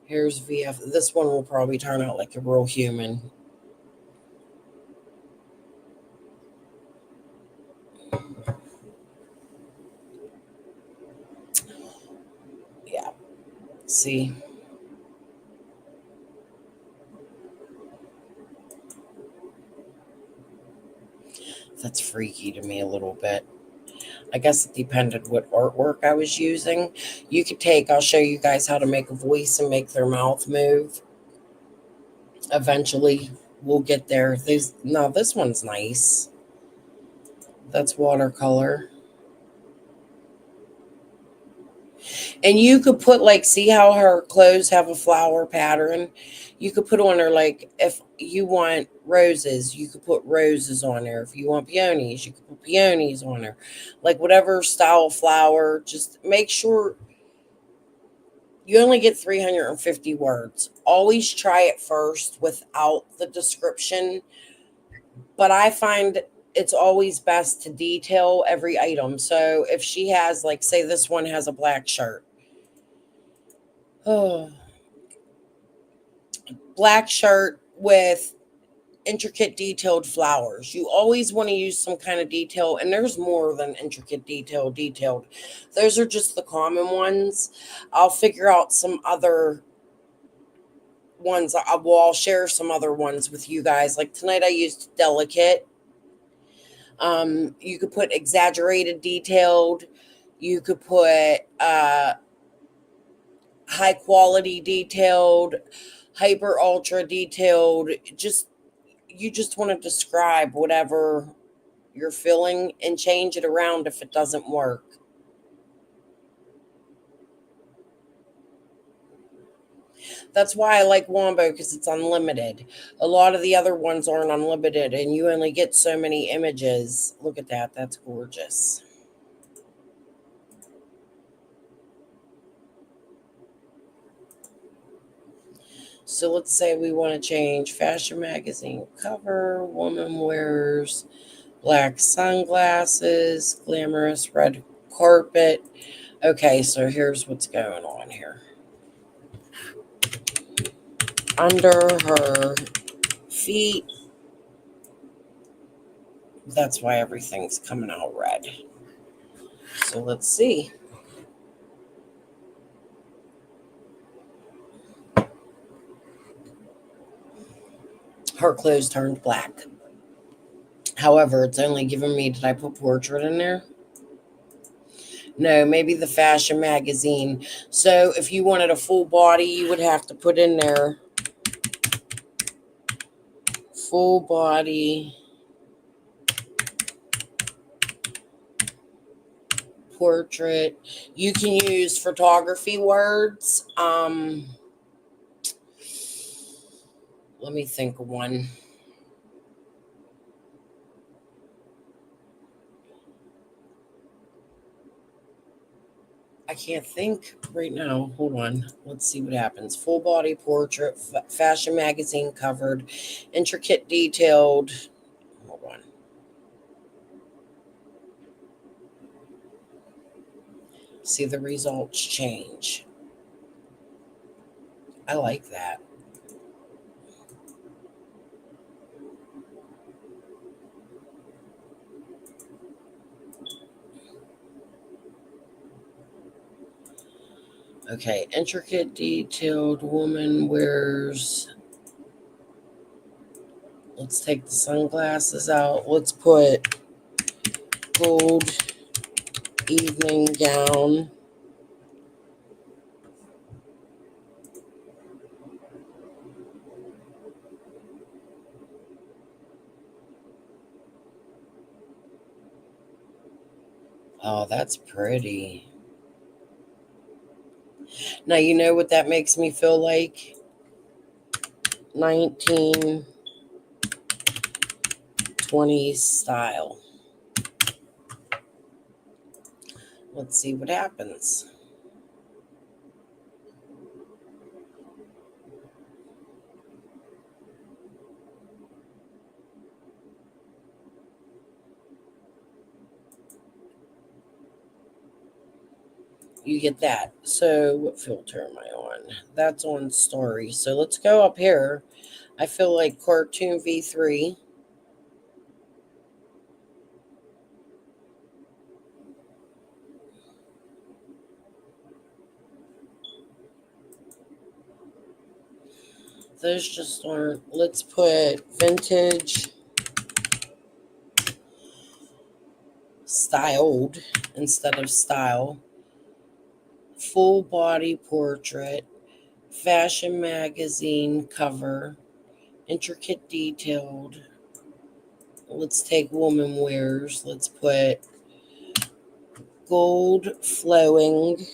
Here's VF. This one will probably turn out like a real human. Yeah. See? That's freaky to me a little bit. I guess it depended what artwork I was using. You could take, I'll show you guys how to make a voice and make their mouth move. Eventually, we'll get there. This one's nice. That's watercolor. And you could put like, see how her clothes have a flower pattern? You could put on her, like, if you want roses, you could put roses on her. If you want peonies, you could put peonies on her. Like whatever style of flower, just make sure you only get 350 words. Always try it first without the description. But I find it's always best to detail every item. So if she has, like, say this one has a black shirt. Oh, black shirt with intricate detailed flowers. You always want to use some kind of detail, and there's more than intricate detailed. Those are just the common ones. I'll figure out some other ones. I'll share some other ones with you guys. Like tonight I used delicate. You could put exaggerated detailed. You could put high quality detailed, hyper ultra detailed. Just, you just want to describe whatever you're feeling and change it around if it doesn't work. That's why I like Wombo, because it's unlimited. A lot of the other ones aren't unlimited and you only get so many images. Look at that. That's gorgeous. So let's say we want to change fashion magazine cover, woman wears black sunglasses, glamorous red carpet. Okay, so here's what's going on here. Under her feet, that's why everything's coming out red. So let's see. Her clothes turned black. However, it's only giving me, did I put portrait in there? No, maybe the fashion magazine. So if you wanted a full body, you would have to put in there full body portrait. You can use photography words. Let me think of one. I can't think right now. Hold on. Let's see what happens. Full body portrait, fashion magazine covered, intricate detailed. Hold on. See the results change. I like that. Okay, intricate detailed woman wears. Let's take the sunglasses out. Let's put gold evening gown. Oh, that's pretty. Now, you know what that makes me feel like? 1920s style. Let's see what happens. You get that. So what filter am I on? That's on story. So let's go up here. I feel like cartoon V3. Those just aren't. Let's put vintage styled instead of style. Full body portrait. Fashion magazine cover. Intricate detailed. Let's take woman wears. Let's put gold flowing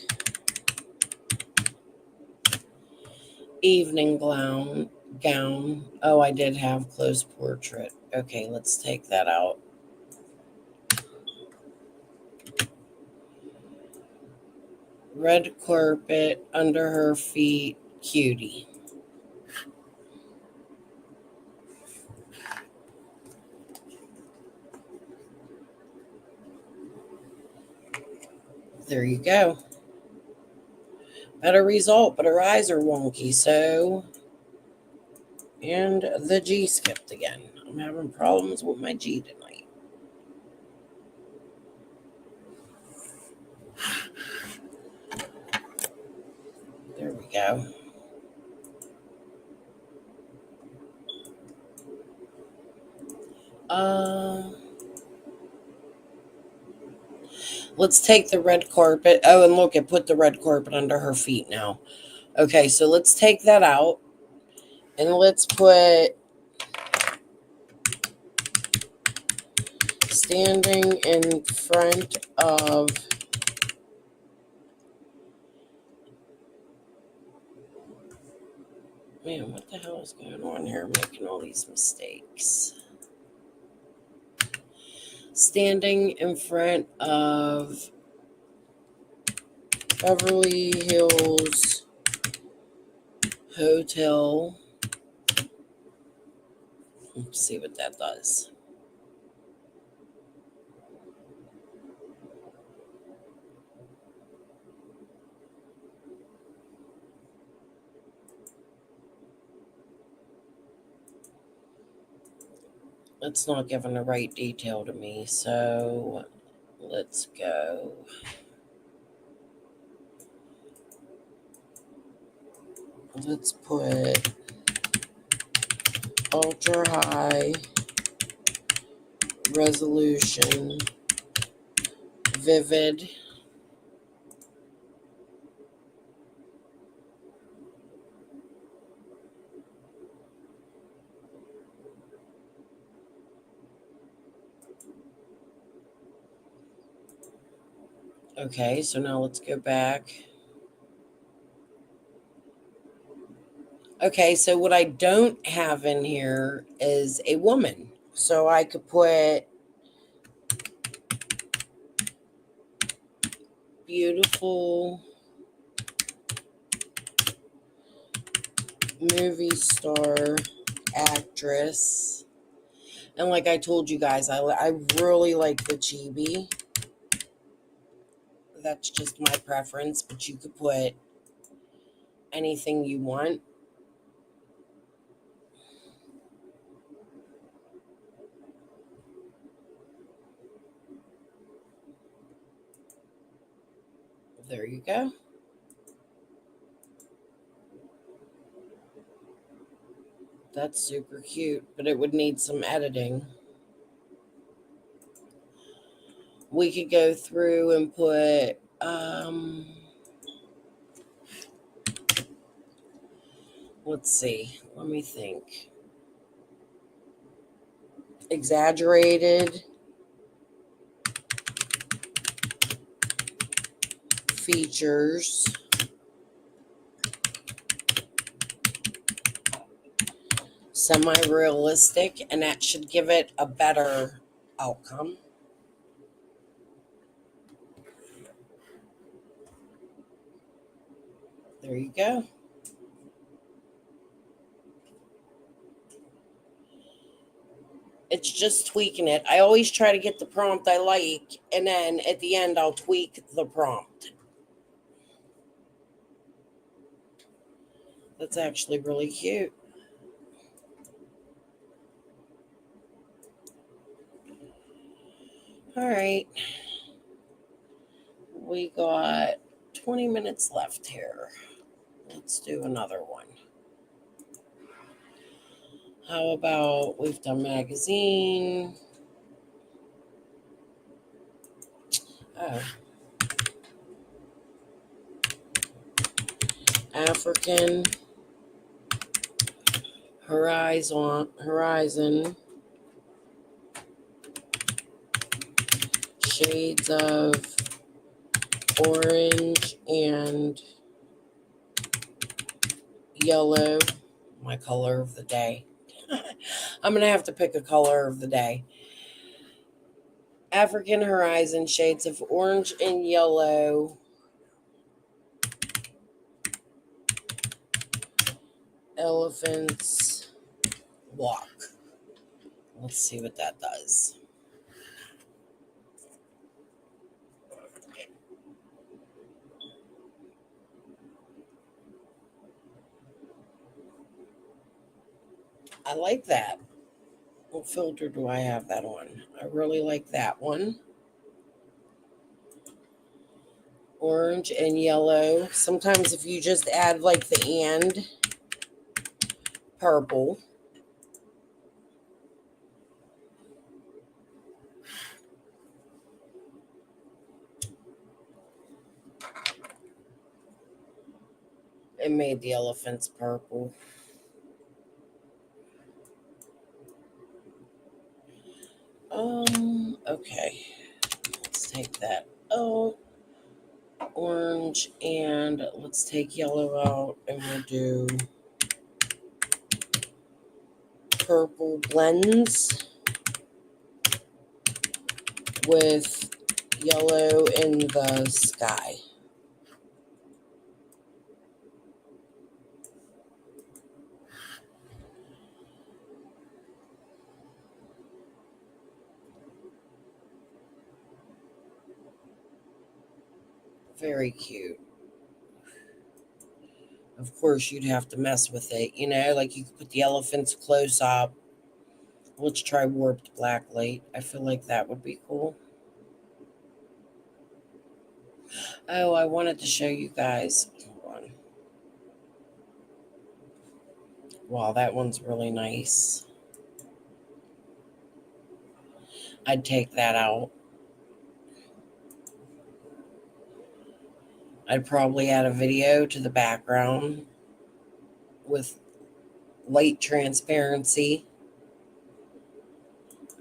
evening gown. Oh, I did have close portrait. Okay, let's take that out. Red carpet under her feet, cutie. There you go. Better result, but her eyes are wonky, so. And the G skipped again. I'm having problems with my G tonight. There we go. Let's take the red carpet. Oh, and look, it put the red carpet under her feet now. Okay, so let's take that out. And let's put standing in front of. Man, what the hell is going on here? I'm making all these mistakes. Standing in front of Beverly Hills Hotel. Let's see what that does. It's not giving the right detail to me, so let's go. Let's put ultra high resolution, vivid. Okay, so now let's go back. Okay, so what I don't have in here is a woman. So I could put beautiful movie star actress. And like I told you guys, I really like the chibi. That's just my preference, but you could put anything you want. There you go. That's super cute, but it would need some editing. We could go through and put let's see, let me think. Exaggerated features, semi-realistic, and that should give it a better outcome. There you go. It's just tweaking it. I always try to get the prompt I like, and then at the end I'll tweak the prompt. That's actually really cute. All right. We got 20 minutes left here. Let's do another one. How about we've done magazine? Oh. African horizon, shades of orange and yellow, my color of the day. I'm going to have to pick a color of the day. African Horizon, shades of orange and yellow. Elephants walk. Let's see what that does. I like that. What filter do I have that on? I really like that one. Orange and yellow. Sometimes if you just add like the and purple. It made the elephants purple. Okay. Let's take that out. Orange, and let's take yellow out, and we'll do purple blends with yellow in the sky. Very cute. Of course, you'd have to mess with it, you know, like you could put the elephants close up. Let's try warped black light. I feel like that would be cool. Oh, I wanted to show you guys. Hold on. Wow, that one's really nice. I'd take that out. I'd probably add a video to the background with light transparency.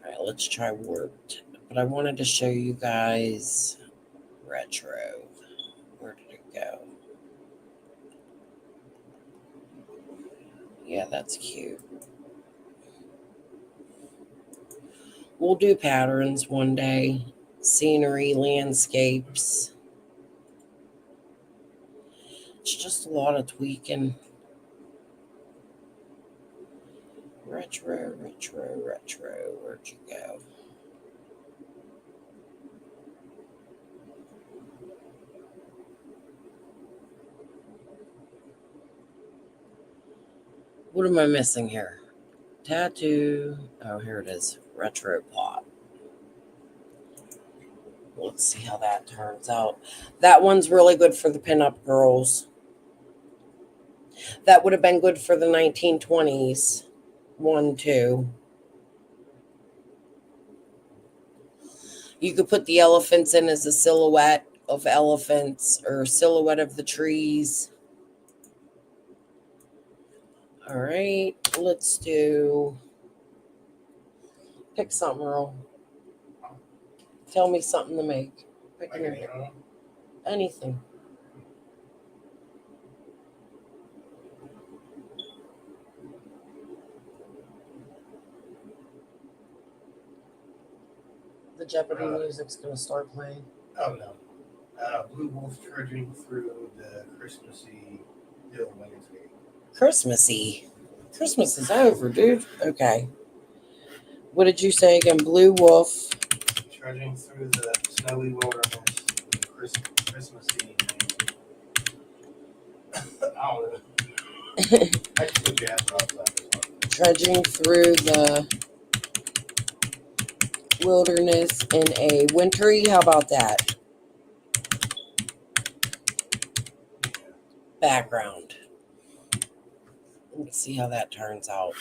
All right, let's try warped. But I wanted to show you guys retro. Where did it go? Yeah, that's cute. We'll do patterns one day. Scenery, landscapes. It's just a lot of tweaking. Retro, retro, retro. Where'd you go? What am I missing here? Tattoo. Oh, here it is. Retro plot. Let's see how that turns out. That one's really good for the pinup girls. That would have been good for the 1920s one, too. You could put the elephants in as a silhouette of elephants or silhouette of the trees. All right, let's do. Pick something, Earl. Tell me something to make. Pick anything. The Jeopardy music's gonna start playing. Oh no. Blue Wolf trudging through the Christmassy hill landscape. Christmassy. Christmas is over, dude. Okay. What did you say again? Blue Wolf. Trudging through the snowy wilderness with the Christmassy. I don't know. I should put jazz drops out this one. Trudging through the wilderness in a wintry. How about that? Background. Let's see how that turns out.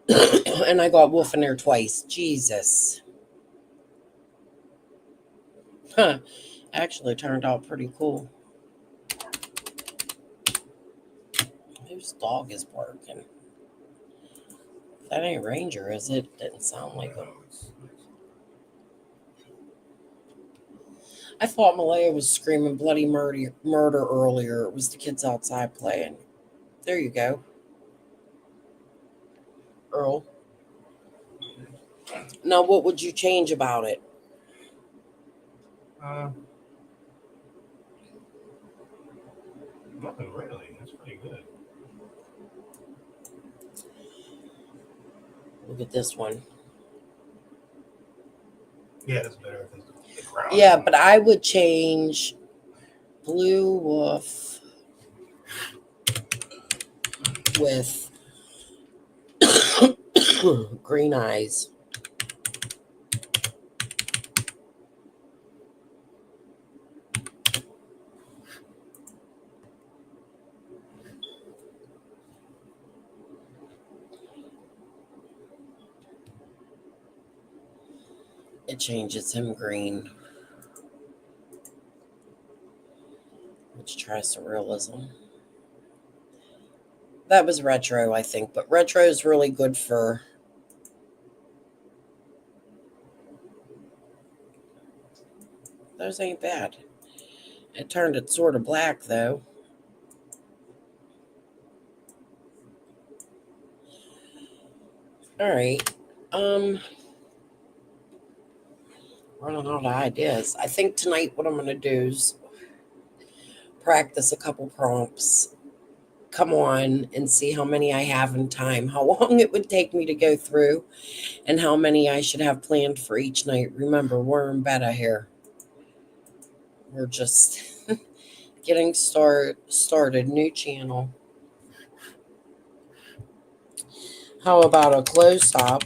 And I got wolf in there twice. Jesus. Huh. Actually turned out pretty cool. Whose dog is barking? That ain't Ranger, is it? Didn't sound like him. I thought Malaya was screaming bloody murder earlier. It was the kids outside playing. There you go, Earl. Now, what would you change about it? Nothing really. That's pretty good. Look at this one. Yeah, that's better because the ground. Yeah, but I would change Blue Wolf with green eyes. It changes him green, which tries surrealism. That was retro, I think, but retro is really good for. Those ain't bad. It turned it sort of black though. All right. Running out of ideas. I think tonight what I'm gonna do is practice a couple prompts. Come on and see how many I have in time, how long it would take me to go through, and how many I should have planned for each night. Remember, we're in beta here. We're just getting started. New channel. How about a close-up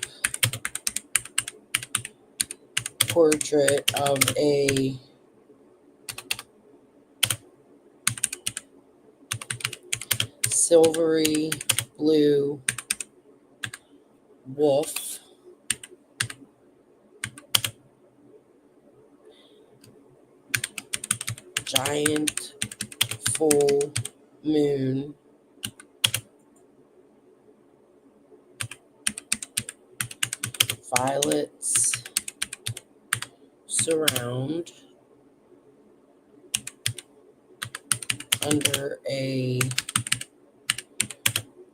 portrait of a silvery blue wolf, giant full moon, violets surround under a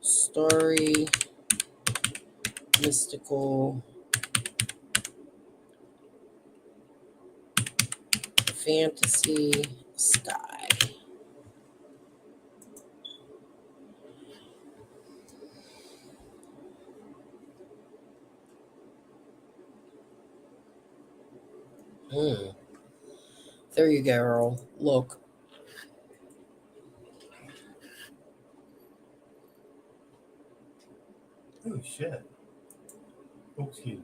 starry mystical fantasy sky. There you go, Earl. Look. Oh shit. Oh, excuse me.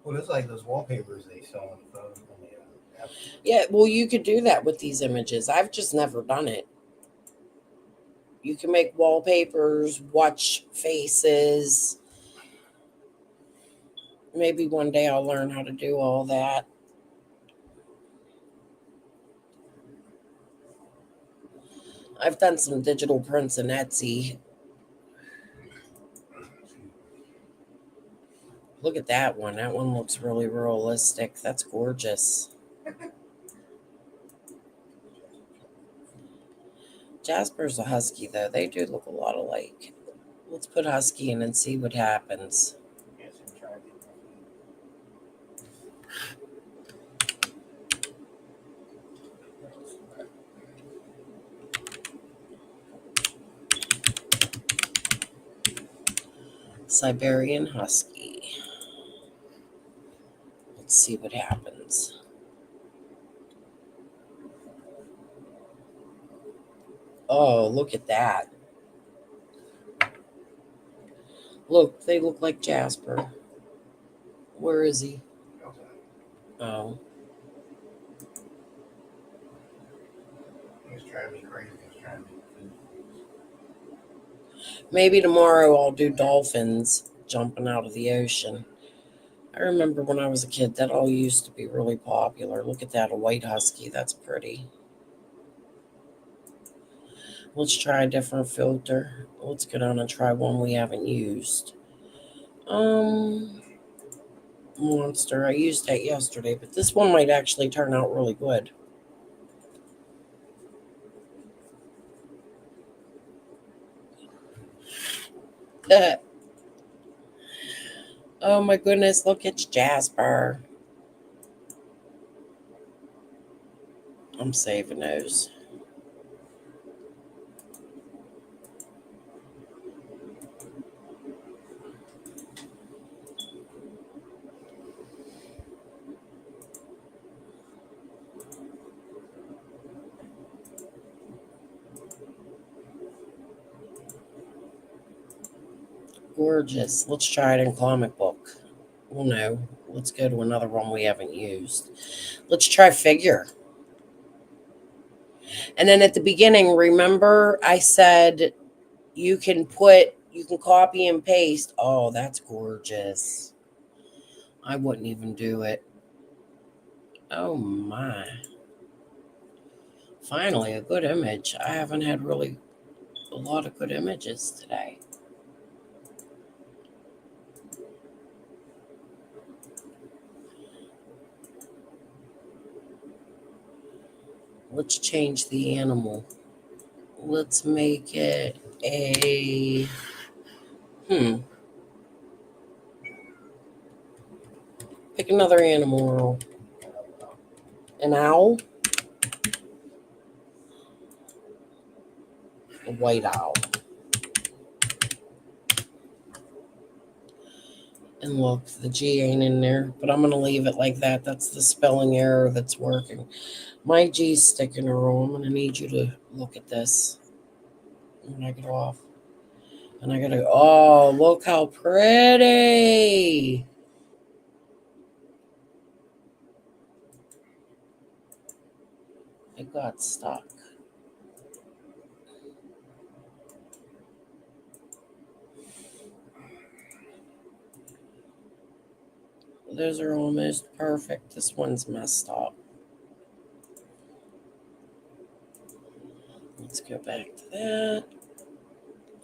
Well, it's like those wallpapers they sell on the phone on the app. Yeah, well, you could do that with these images. I've just never done it. You can make wallpapers, watch faces. Maybe one day I'll learn how to do all that. I've done some digital prints in Etsy. Look at that one. That one looks really realistic. That's gorgeous. Jasper's a husky, though. They do look a lot alike. Let's put husky in and see what happens. Yes, I'm trying to get Siberian husky. Let's see what happens. Oh, look at that. Look, they look like Jasper. Where is he? Oh. It's driving me crazy. It's driving me. Maybe tomorrow I'll do dolphins jumping out of the ocean. I remember when I was a kid, that all used to be really popular. Look at that, a white husky. That's pretty. Let's try a different filter. Let's go down and try one we haven't used. Monster. I used that yesterday, but this one might actually turn out really good. Oh my goodness, look, it's Jasper. I'm saving those. Gorgeous. Let's try it in comic book. Well, no. Let's go to another one we haven't used. Let's try figure. And then at the beginning, remember I said you can copy and paste. Oh, that's gorgeous. I wouldn't even do it. Oh my. Finally, a good image. I haven't had really a lot of good images today. Let's change the animal. Let's make it a pick another animal. An owl? A white owl. And look, the G ain't in there, but I'm going to leave it like that. That's the spelling error that's working. My G's sticking wrong. I'm going to need you to look at this when I get off. And I got to, oh, look how pretty. It got stuck. Those are almost perfect. This one's messed up. Let's go back to that.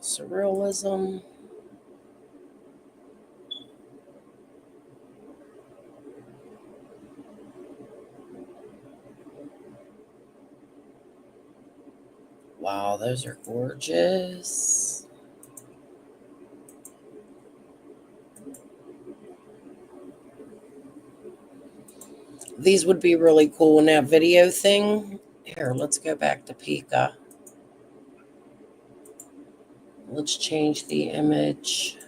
Surrealism. Wow, those are gorgeous. These would be really cool in that video thing. Here, let's go back to Pika. Let's change the image.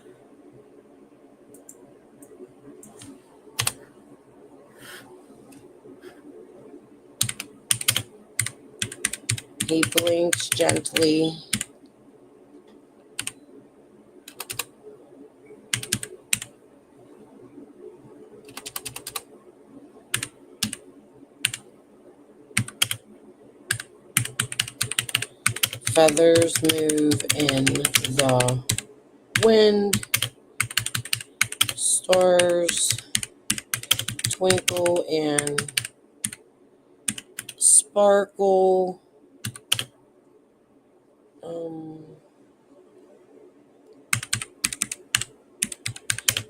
He blinks gently. Feathers move in the wind. Stars twinkle and sparkle.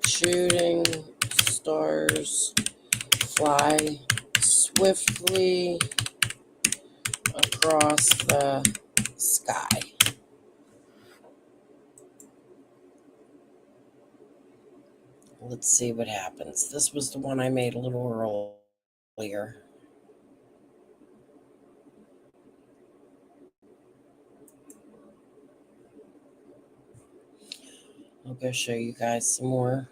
Shooting stars fly swiftly across the sky. Let's see what happens. This was the one I made a little earlier. I'll go show you guys some more.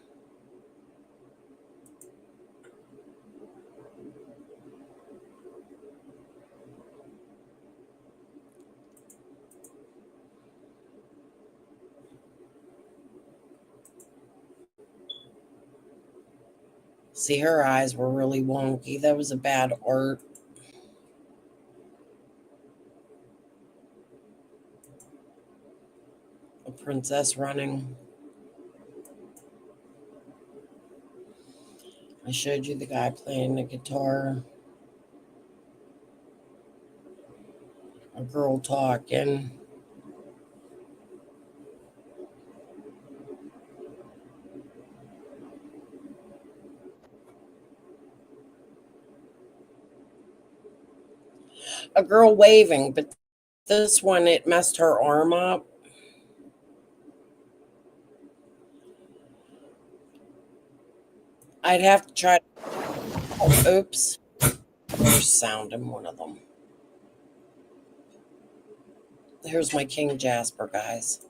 See, her eyes were really wonky. That was a bad art. A princess running. I showed you the guy playing the guitar. A girl talking. A girl waving, but this one, it messed her arm up. I'd have to try. Oh, oops. There's sound in one of them. Here's my King Jasper, guys.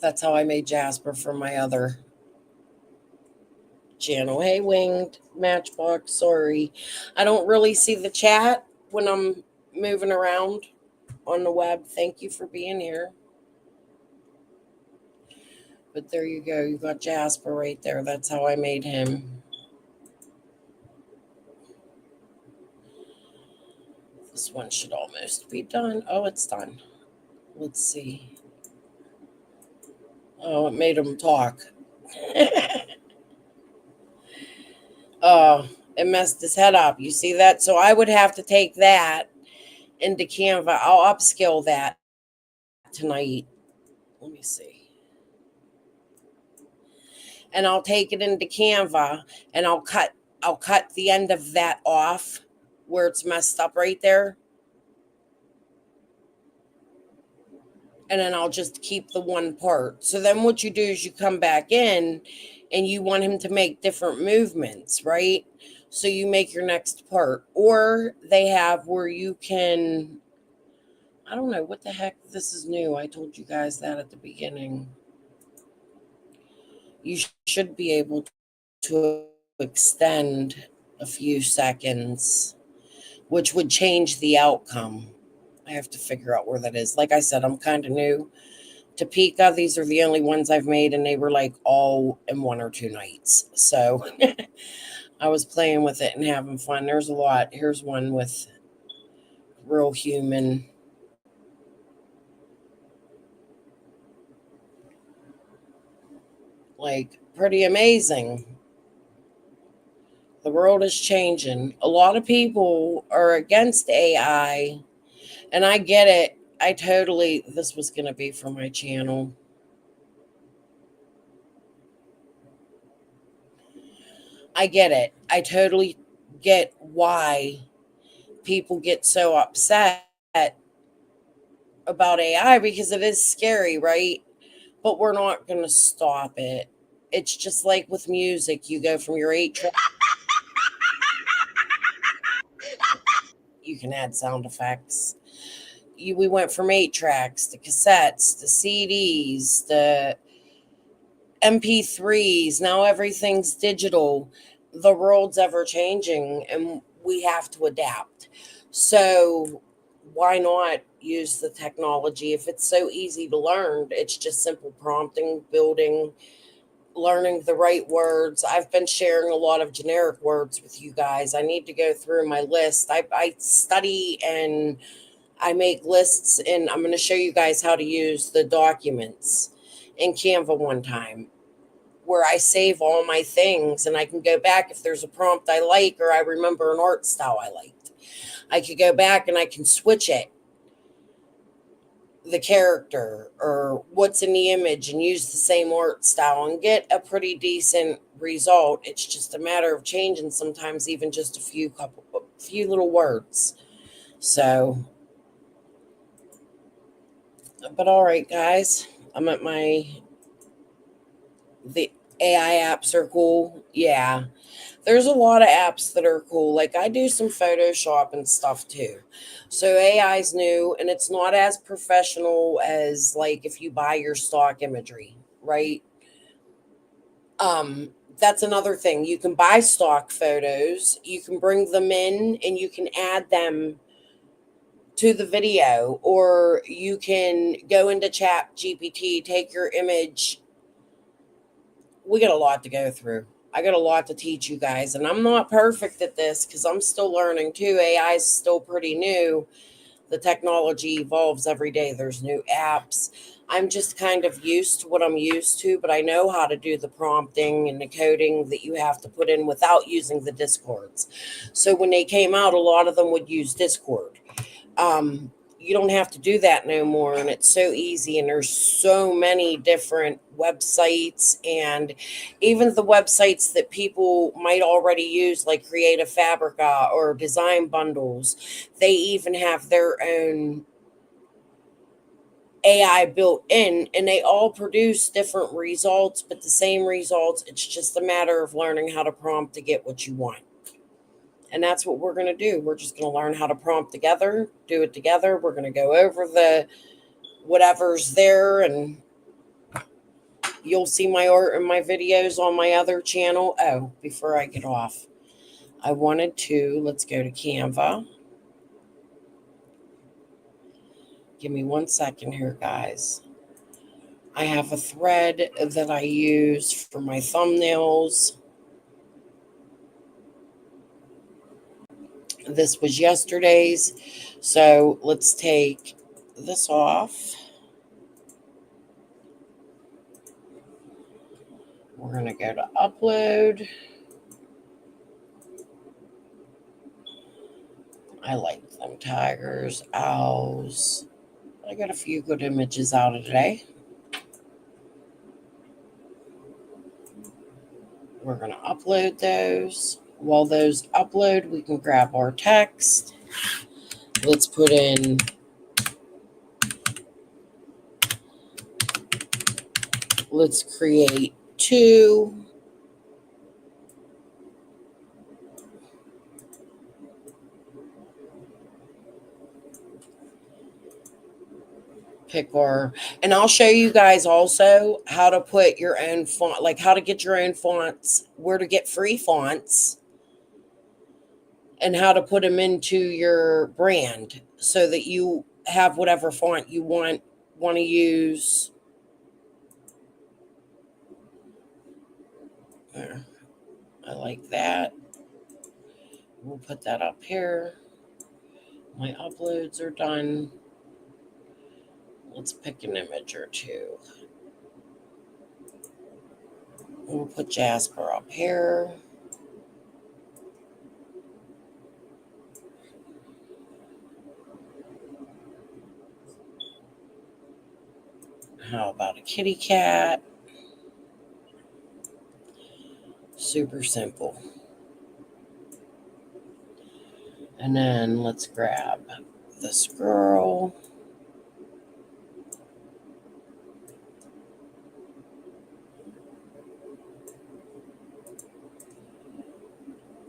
That's how I made Jasper for my other channel. Hey, Winged Matchbox. Sorry. I don't really see the chat when I'm moving around on the web. Thank you for being here. But there you go. You got Jasper right there. That's how I made him. This one should almost be done. Oh, it's done. Let's see. Oh, it made him talk. Oh, it messed his head up. You see that? So I would have to take that into Canva. I'll upskill that tonight. Let me see. And I'll take it into Canva and I'll cut the end of that off where it's messed up right there. And then I'll just keep the one part. So then what you do is you come back in and you want him to make different movements, right? So you make your next part. Or they have where you can, I don't know what the heck, this is new. I told you guys that at the beginning. You should be able to extend a few seconds, which would change the outcome. I have to figure out where that is. Like I said, I'm kind of new to Pika. These are the only ones I've made, and they were like all in 1 or 2 nights. So I was playing with it and having fun. There's a lot. Here's one with real human. Like, pretty amazing. The world is changing. A lot of people are against AI, and I get it. This was going to be for my channel. I get it. I totally get why people get so upset about AI because it is scary, right? But we're not going to stop it. It's just like with music. You go from your 8 track, you can add sound effects. We went from 8 tracks to cassettes to CDs to MP3s. Now everything's digital. The world's ever changing and we have to adapt. So why not use the technology if it's so easy to learn? It's just simple prompting, building, learning the right words. I've been sharing a lot of generic words with you guys. I need to go through my list. I study and I make lists, and I'm going to show you guys how to use the documents in Canva one time where I save all my things and I can go back if there's a prompt I like or I remember an art style I liked. I could go back and I can switch it, the character or what's in the image, and use the same art style and get a pretty decent result. It's just a matter of changing sometimes even just a few little words. So, but all right, guys, I'm at the AI apps are cool. Yeah. There's a lot of apps that are cool. Like I do some Photoshop and stuff too. So AI is new and it's not as professional as like if you buy your stock imagery, right? That's another thing. You can buy stock photos, you can bring them in and you can add them to the video, or you can go into Chat GPT, take your image. We got a lot to go through. I got a lot to teach you guys, and I'm not perfect at this because I'm still learning too. AI is still pretty new. The technology evolves every day. There's new apps. I'm just kind of used to what I'm used to, but I know how to do the prompting and the coding that you have to put in without using the Discords. So when they came out, a lot of them would use Discord. You don't have to do that no more, and it's so easy, and there's so many different websites, and even the websites that people might already use like Creative Fabrica or Design Bundles, they even have their own AI built in, and they all produce different results, but the same results. It's just a matter of learning how to prompt to get what you want. And that's what we're going to do. We're just going to learn how to prompt together, do it together. We're going to go over the whatever's there, and you'll see my art and my videos on my other channel. Oh, before I get off, I wanted to, let's go to Canva. Give me 1 second here, guys. I have a thread that I use for my thumbnails. This was yesterday's. So let's take this off. We're going to go to upload. I like them tigers, owls. I got a few good images out of today. We're going to upload those. While those upload, we can grab our text. Let's put in let's create 2. Pick our, and I'll show you guys also how to put your own font, like how to get your own fonts, where to get free fonts, and how to put them into your brand so that you have whatever font you want to use. There. I like that. We'll put that up here. My uploads are done. Let's pick an image or 2. We'll put Jasper up here. How about a kitty cat? Super simple. And then let's grab this girl.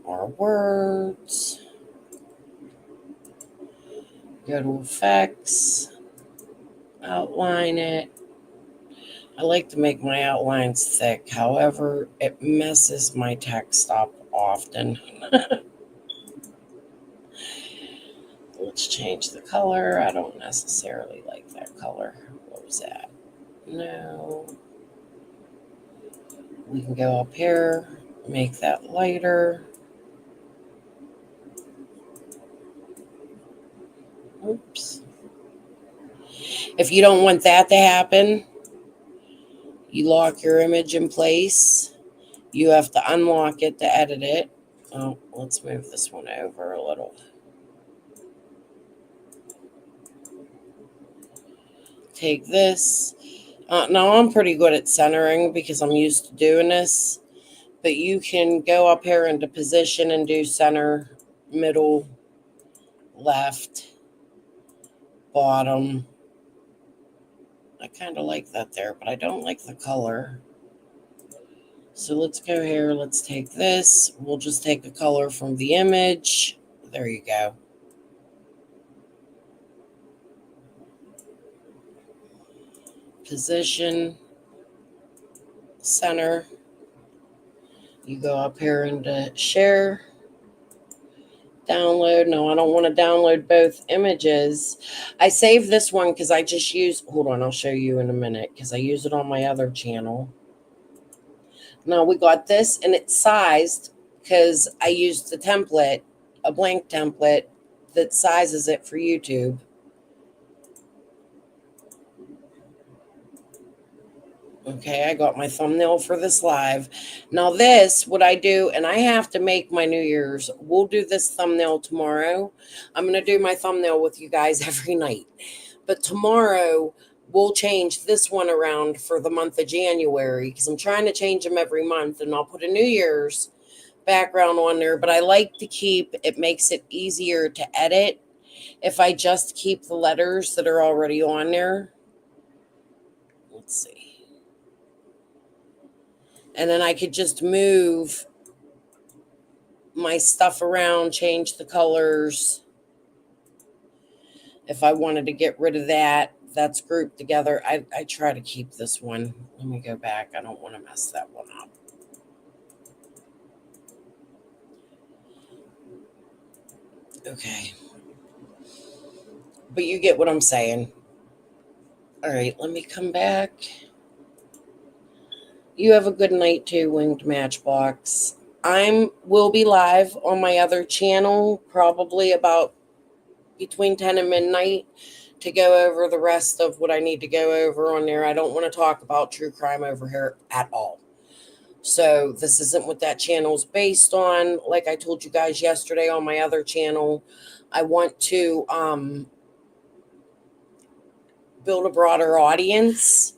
Our words. Go to effects. Outline it. I like to make my outlines thick. However, it messes my text up often. Let's change the color. I don't necessarily like that color. What was that? No. We can go up here, make that lighter. Oops. If you don't want that to happen, you lock your image in place. You have to unlock it to edit it. Oh, let's move this one over a little. Take this. Now I'm pretty good at centering because I'm used to doing this. But you can go up here into position and do center, middle, left, bottom. I kind of like that there, but I don't like the color. So let's go here. Let's take this. We'll just take a color from the image. There you go. Position, center. You go up here into share, download. No, I don't want to download both images. I saved this one because I just use, hold on, I'll show you in a minute because I use it on my other channel. Now we got this and it's sized because I used the template, a blank template that sizes it for YouTube. Okay, I got my thumbnail for this live. Now this, what I do, and I have to make my New Year's. We'll do this thumbnail tomorrow. I'm going to do my thumbnail with you guys every night. But tomorrow, we'll change this one around for the month of January because I'm trying to change them every month. And I'll put a New Year's background on there. But I like to keep, it makes it easier to edit if I just keep the letters that are already on there. Let's see. And then I could just move my stuff around, change the colors. If I wanted to get rid of that, that's grouped together. I try to keep this one. Let me go back. I don't want to mess that one up. Okay. But you get what I'm saying. All right, let me come back. You have a good night too, Winged Matchbox. Will be live on my other channel probably about between 10 and midnight to go over the rest of what I need to go over on there. I don't want to talk about true crime over here at all. So this isn't what that channel is based on. Like I told you guys yesterday on my other channel, I want to build a broader audience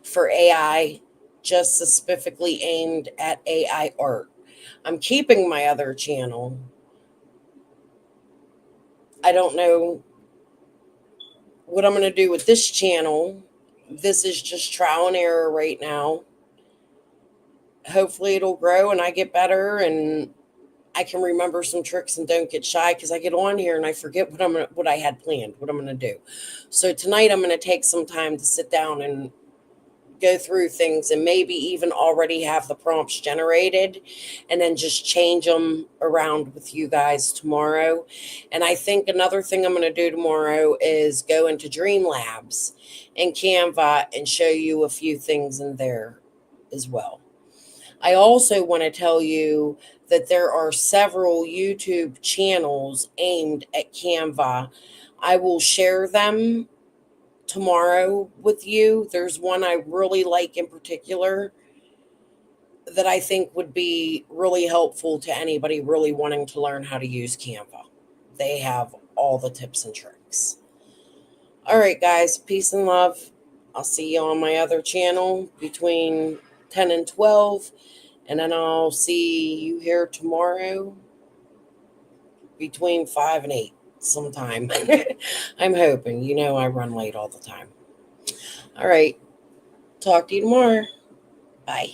for AI, just specifically aimed at AI art. I'm keeping my other channel. I don't know what I'm going to do with this channel. This is just trial and error right now. Hopefully it'll grow and I get better and I can remember some tricks and don't get shy, because I get on here and I forget what I had planned, what I'm going to do. So tonight I'm going to take some time to sit down and go through things and maybe even already have the prompts generated and then just change them around with you guys tomorrow. And I think another thing I'm going to do tomorrow is go into Dream Labs and Canva and show you a few things in there as well. I also want to tell you that there are several YouTube channels aimed at Canva. I will share them tomorrow with you. There's one I really like in particular that I think would be really helpful to anybody really wanting to learn how to use Canva. They have all the tips and tricks. All right, guys, peace and love. I'll see you on my other channel between 10 and 12, and then I'll see you here tomorrow between 5 and 8 sometime. I'm hoping. You know I run late all the time. All right. Talk to you tomorrow. Bye.